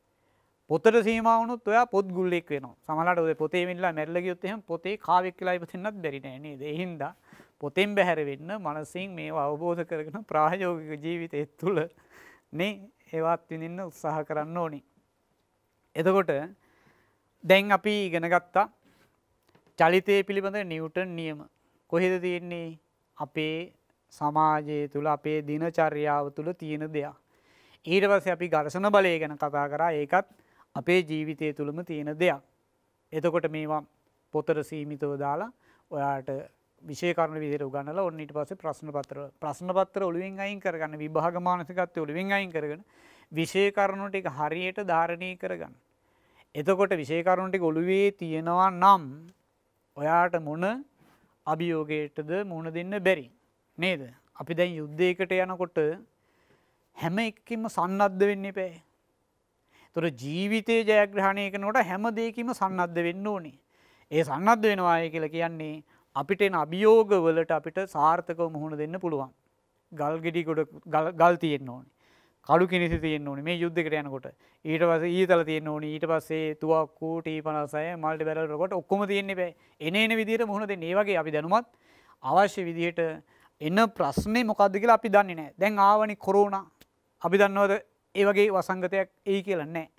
Speaker 1: පොතට සීමා වුණොත් ඔයා පොත් ගුල්ලෙක් වෙනවා. සමහරවිට ඔය පොතේ මිල්ලා මැරිලා ගියොත් එහෙනම් පොතේ කාවෙක් කියලා ඉපදෙන්නත් බැරි නෑ නේද? ඒ හින්දා පොතෙන් බැහැර වෙන්න මනසින් මේව අවබෝධ කරගෙන ප්‍රායෝගික ජීවිතය තුළ නේ ඒවත් විඳින්න උත්සාහ කරන්න ඕනේ. එතකොට දැන් අපි ඉගෙන ගත්තා චලිතය පිළිබඳ නිව්ටන් නියම. කොහෙද තියෙන්නේ? අපේ සමාජය තුළ, අපේ දිනචර්යාව තුළ තියෙන දෙයක්. ඊට පස්සේ අපි ඝර්ෂණ බලය ගැන කතා කරා. ඒකත් අපේ ජීවිතය තුළම තියෙන දෙයක්. එතකොට මේවා පොතට සීමිතව දාලා ඔයාට විෂය කරුණු විදිහට උගන්වලා ඔන්න ඊට පස්සේ ප්‍රශ්න පත්‍ර ඔළුවෙන් අයින් කරගන්න, විභාග මානසිකත්වය ඔළුවෙන් අයින් කරගෙන විෂය කරුණු ටික හරියට ධාරණය කරගන්න. එතකොට විෂය කරුණු ටික ඔළුවේ තියෙනවා නම් ඔයාට මොන අභියෝගයකටද මුහුණ දෙන්න බැරි නේද? අපි දැන් යුද්ධයකට යනකොට හැම එකකින්ම සන්නද්ධ වෙන්න එපා. ඒතර ජීවිතේ ජයග්‍රහණය කරනකොට හැම දෙයකින්ම සන්නද්ධ වෙන්න ඕනේ. ඒ සන්නද්ධ වෙනවායි කියලා කියන්නේ අපිට එන අභියෝග වලට අපිට සාර්ථකව මුහුණ දෙන්න පුළුවන්. ගල් ගෙඩි කොට ගල් තියෙන්න ඕනේ. කළු කිනිසි තියෙන්න ඕනේ මේ යුද්ධයකට යනකොට. ඊට පස්සේ ඊතල තියෙන්න ඕනේ. ඊට පස්සේ තුවක්කු T56 මල්ටි බැරල් රොකට් ඔක්කොම තියෙන්න බෑ. එන විදිහට මුහුණ දෙන්න. ඒ වගේ අපි දැනුමත් අවශ්‍ය විදිහට එන ප්‍රශ්නේ මොකද්ද කියලා අපි දන්නේ නැහැ. දැන් ආවනේ කොරෝනා. අපි දන්නවද ඒ වගේ වසංගතයක් එයි කියලා නැහැ.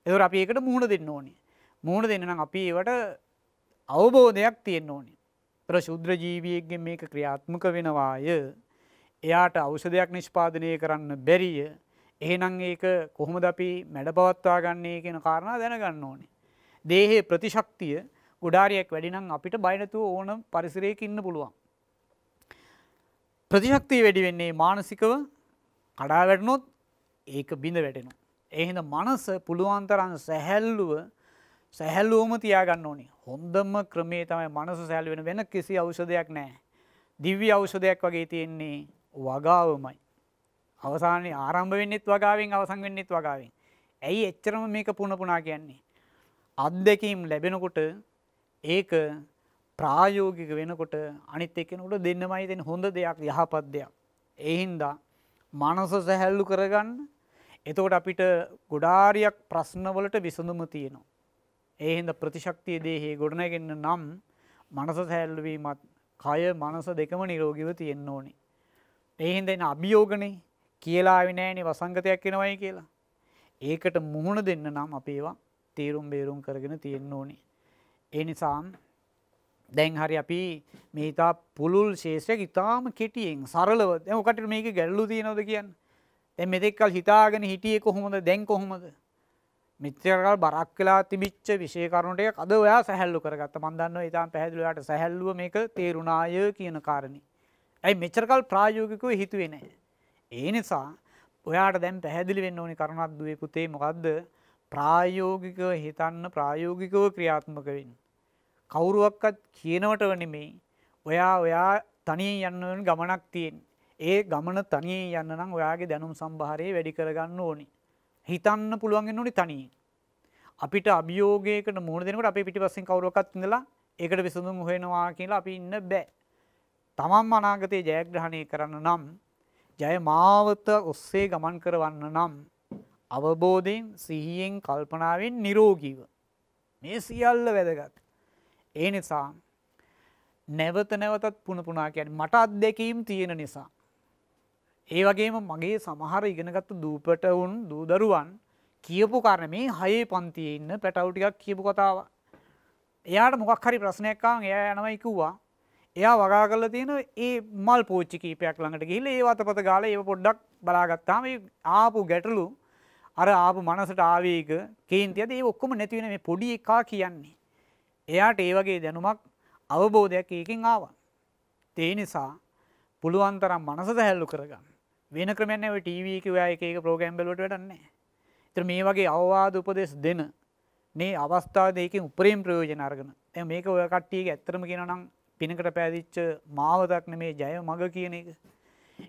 Speaker 1: ඒතර අපි ඒකට මුහුණ දෙන්න ඕනේ. මුහුණ දෙන්න නම් අපි ඒවට අවබෝධයක් තියෙන්න ඕනේ. ශුද්‍ර ජීවියෙක්ගෙන් මේක ක්‍රියාත්මක වෙනවාය. එයාට ඖෂධයක් නිෂ්පාදනය කරන්න බැරිය. එහෙනම් ඒක කොහොමද අපි මැඩපවත්වා ගන්නේ කියන කාරණා දැනගන්න ඕනේ. දේහයේ ප්‍රතිශක්තිය ගොඩාරියක් වැඩි නම් අපිට බය නැතුව ඕන පරිසරයක ඉන්න පුළුවන්. ප්‍රතිශක්තිය වැඩි වෙන්නේ මානසිකව කඩා වැටුනොත් ඒක බිඳ වැටෙනවා. ඒ හින්දා මනස පුළුවන් තරම් සැහැල්ලුවම තියාගන්න ඕනේ. හොඳම ක්‍රමේ තමයි මනස සැහැල්ලු වෙන කිසි ඖෂධයක් නැහැ. දිව්‍ය ඖෂධයක් වගේ තියෙන්නේ වගාවමයි. අවසානයේ ආරම්භ වෙන්නෙත් වගාවෙන් අවසන් වෙන්නෙත් වගාවෙන්. ඇයි එච්චරම මේක පුන පුනා කියන්නේ? අත්දැකීම් ලැබෙනකොට ඒක ප්‍රායෝගික වෙනකොට අනිත් එක්කෙනෙකුට දෙන්නමයි දෙන හොඳ දෙයක්, යහපත් දෙයක්. ඒ හින්දා මනස සැහැල්ලු කරගන්න. එතකොට අපිට ගොඩාරියක් ප්‍රශ්න වලට විසඳුම තියෙනවා. ඒ හින්දා ප්‍රතිශක්තිය දේහේ ගොඩනගෙන්න නම් මනස සැහැල්ලු වීමත්, කය මනස දෙකම නිරෝගීව තියෙන්න ඕනේ. ඒ හින්දා එන අභියෝගනේ කියලා ආවේ නෑනේ වසංගතයක් එනවයි කියලා. ඒකට මුහුණ දෙන්න නම් අපි ඒවා තීරුම් බේරුම් කරගෙන තියෙන්න ඕනේ. ඒ නිසා දැන් හරි අපි මේ ඉතා පුළුල් ශේෂ්ත්‍රයක් ඉතාම කෙටියෙන් සරලව දැන් ඔකට මේක ගැළලු තියනවද කියන්නේ? දැන් මෙතෙක් කල හිතාගෙන හිටියේ කොහොමද? දැන් කොහොමද? මෙච්චර කල් බරක් වෙලා තිබිච්ච විෂය කරුණු ටික අද ඔයා සැහැල්ලු කරගත්තා. මම දන්නවා ඊටාම් පැහැදිලි ඔයාට සැහැල්ලුව මේක තේරුණාය කියන කාරණේ. ඇයි මෙච්චර කල් ප්‍රායෝගිකව හිතුවේ නැහැ? ඒ නිසා ඔයාට දැන් පැහැදිලි වෙන්න ඕනි කරුණක් දුවේ පුතේ මොකද්ද? ප්‍රායෝගිකව හිතන්න, ප්‍රායෝගිකව ක්‍රියාත්මක වෙන්න. කවුරුවක්වත් කියනවට නෙමෙයි. ඔයා තනියෙන් යන්න ඕන ගමනක් තියෙන. ඒ ගමන තනියෙන් යන්න නම් ඔයාගේ දැනුම් සම්භාරය වැඩි කරගන්න ඕනි. හිතන්න පුළුවන් වෙන්න ඕනි තනියෙන්. අපිට අභියෝගයකට මුහුණ දෙනකොට අපේ පිටිපස්සෙන් කවුරුවක්වත් ඉඳලා ඒකට විසඳුම් හොයනවා කියලා අපි ඉන්න බෑ. තමන්ම අනාගතයේ ජයග්‍රහණය කරන්න නම්, ජය මාවත ඔස්සේ ගමන් කරවන්න නම් අවබෝධයෙන්, සිහියෙන්, කල්පනාවෙන් නිරෝගීව මේ සියල්ල වැදගත්. ඒ නිසා නැවත නැවතත් පුන පුනා කියන්නේ මට අත්දැකීම් තියෙන නිසා. ඒ වගේම මගේ සමහර ඉගෙනගත්තු දූපටවුන් දූ දරුවන් කියපු කාරණේ මේ 6 පන්තියේ ඉන්න පැටවු ටිකක් කියපු කතාවක්. එයාට මොකක් හරි ප්‍රශ්නයක් ආවම එයා යනවා කිව්වා. එයා වගා කරලා තියෙන ඒ මල් පෝච්චි කීපයක් ළඟට ගිහිල්ලා ඒ වතපත ගාලා ඒව පොඩ්ඩක් බලාගත්තාම ඒ ආපු ගැටලු අර ආපු මනසට ආවේග කේන්තියද ඒ ඔක්කොම නැති වෙන මේ පොඩි එකා කියන්නේ. එයාට ඒ වගේ දැනුමක් අවබෝධයක් ඒකෙන් ආවා. ඒ නිසා පුළුවන් තරම් මනස සැහැල්ලු කරගන්න. වෙන ක්‍රමයක් නැහැ ඔය ටීවී එකේ ඔයා එක එක ප්‍රෝග්‍රෑම් බලුවට වැඩක් නැහැ. ඒතර මේ වගේ අවවාද උපදෙස් දෙන මේ අවස්ථාවේ ඒකෙන් උපරිම ප්‍රයෝජන අරගෙන. දැන් මේක ඔය කට්ටියගේ ඇත්තටම කියනවා නම් පිනකට පෑදිච්ච මාවතක් නෙමේ ජය මග කියන එක.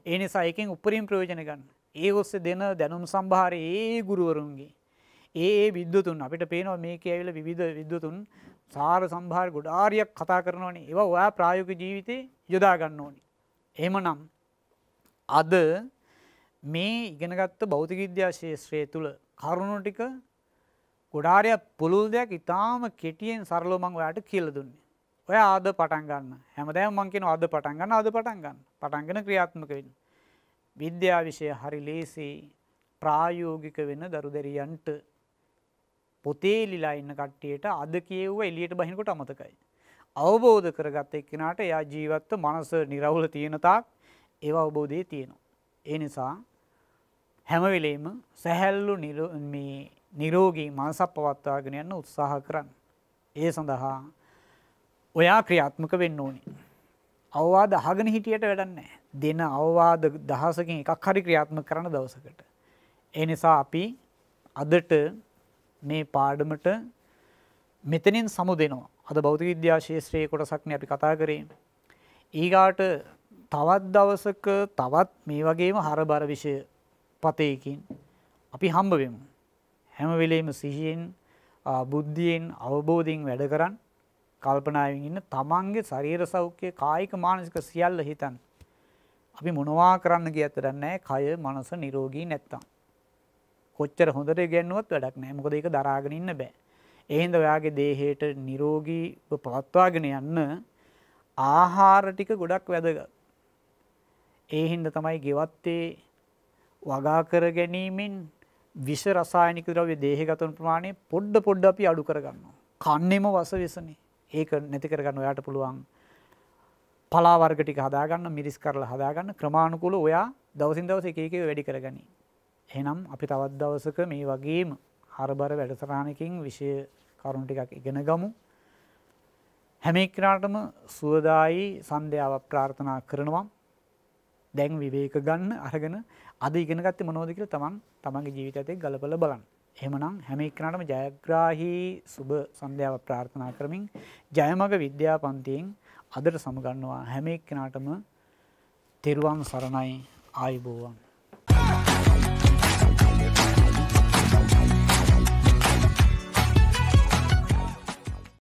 Speaker 1: ඒ නිසා ඒකෙන් උපරිම ප්‍රයෝජන ගන්න. ඒ ඔස්සේ දෙන දැනුම් සම්භාරයේ ඒ ගුරුවරුන්ගේ ඒ විද්වතුන් අපිට පේනවා මේකේ ඇවිල්ලා විවිධ විද්වතුන් සාර සම්භාර ගොඩාරියක් කතා කරනවනේ. ඒවා ඔයා ප්‍රායෝගික ජීවිතේ යොදා ගන්න ඕනේ. එහෙමනම් අද මේ ඉගෙනගත්ත භෞතික විද්‍යා ශාස්ත්‍රය තුල කරුණු ටික ගොඩාරියක් පුළුල් දෙයක් ඉතාම කෙටියෙන් සරලව මම ඔයාලට කියලා දුන්නේ. ඔයා ආද පටන් ගන්න. හැමදාම මම කියනවා ආද පටන් ගන්න, ආද පටන් ගන්න. පටන්ගෙන ක්‍රියාත්මක වෙන්න. විද්‍යා විෂය හරි ලේසි ප්‍රායෝගික වෙන දරුදැරියන්ට පොතේ ලිලා ඉන්න කට්ටියට අද කියෙව්ව එළියට බහිනකොට අමතකයි. අවබෝධ කරගත්ත එක්කෙනාට එයා ජීවිත මනස නිරවුල තියෙන තාක් ඒව අවබෝධයේ තියෙනවා. ඒ නිසා හැම වෙලෙම සැහැල්ලු මේ නිරෝගී මනසක් පවත්වාගෙන යන්න උත්සාහ කරන්න. ඒ සඳහා ඔයා ක්‍රියාත්මක වෙන්න ඕනේ. අවවාද අහගෙන හිටියට වැඩක් නැහැ. දෙන අවවාද දහසකින් එකක් හරි ක්‍රියාත්මක කරන දවසකට. ඒ නිසා අපි අදට මේ පාඩමට මෙතනින් සමුදෙනවා. අද භෞතික විද්‍යා ශාස්ත්‍රයේ කොටසක්නේ අපි කතා කරේ. ඊගාට තවත් දවසක තවත් මේ වගේම හරබර විෂය පතේකින් අපි හම්බ වෙමු. හැම වෙලෙම සිහියෙන් බුද්ධියෙන් අවබෝධයෙන් වැඩ කරන් කල්පනාවෙන් ඉන්න තමන්ගේ ශරීර සෞඛ්‍ය කායික මානසික සියල්ල හිතන්න. අපි මොනවා කරන්න කියත් වැඩක් නැහැ. කය මනස නිරෝගී නැත්තම්. කොච්චර හොඳට ඉගෙනුවත් වැඩක් නැහැ. මොකද ඒක දරාගෙන ඉන්න බෑ. ඒ හින්දා ඔයාගේ දේහයට නිරෝගීව පවත්වාගෙන යන්න ආහාර ටික ගොඩක් වැදගත්. ඒ හින්දා තමයි ගෙවත්තේ වගා කර ගැනීමෙන් විෂ රසායනික ද්‍රව්‍ය දේහගත වන ප්‍රමාණය පොඩ අපි අඩු කරගන්නවා. කන්නේම වස විසනේ. ඒක නැති කරගන්න ඔයාට පුළුවන්. පලා වර්ග ටික හදාගන්න, මිරිස් කරලා හදාගන්න ක්‍රමානුකූලව ඔයා දවසින් දවස එක එක වැඩි කරගනි. එහෙනම් අපි තවත් දවසක මේ වගේම හරබර වැඩසටහනකින් විෂය කරුණු ටිකක් ඉගෙන ගමු. හැම එක්කෙනාටම සුවදායි සන්ධ්‍යාවක් ප්‍රාර්ථනා කරනවා. දැන් විවේක ගන්න අරගෙන අද ඉගෙන ගත්තේ මොනවද කියලා තමන්ගේ ජීවිතයත් එක්ක ගලපලා බලන්න. එහෙමනම් හැම එක්කෙනාටම ජයග්‍රාහී සුබ සන්ධ්‍යාවක් ප්‍රාර්ථනා කරමින් ජයමග විද්‍යා පන්තියෙන් අදට සමුගන්නවා. හැම එක්කෙනාටම තෙරුවන් සරණයි. ආයුබෝවන්.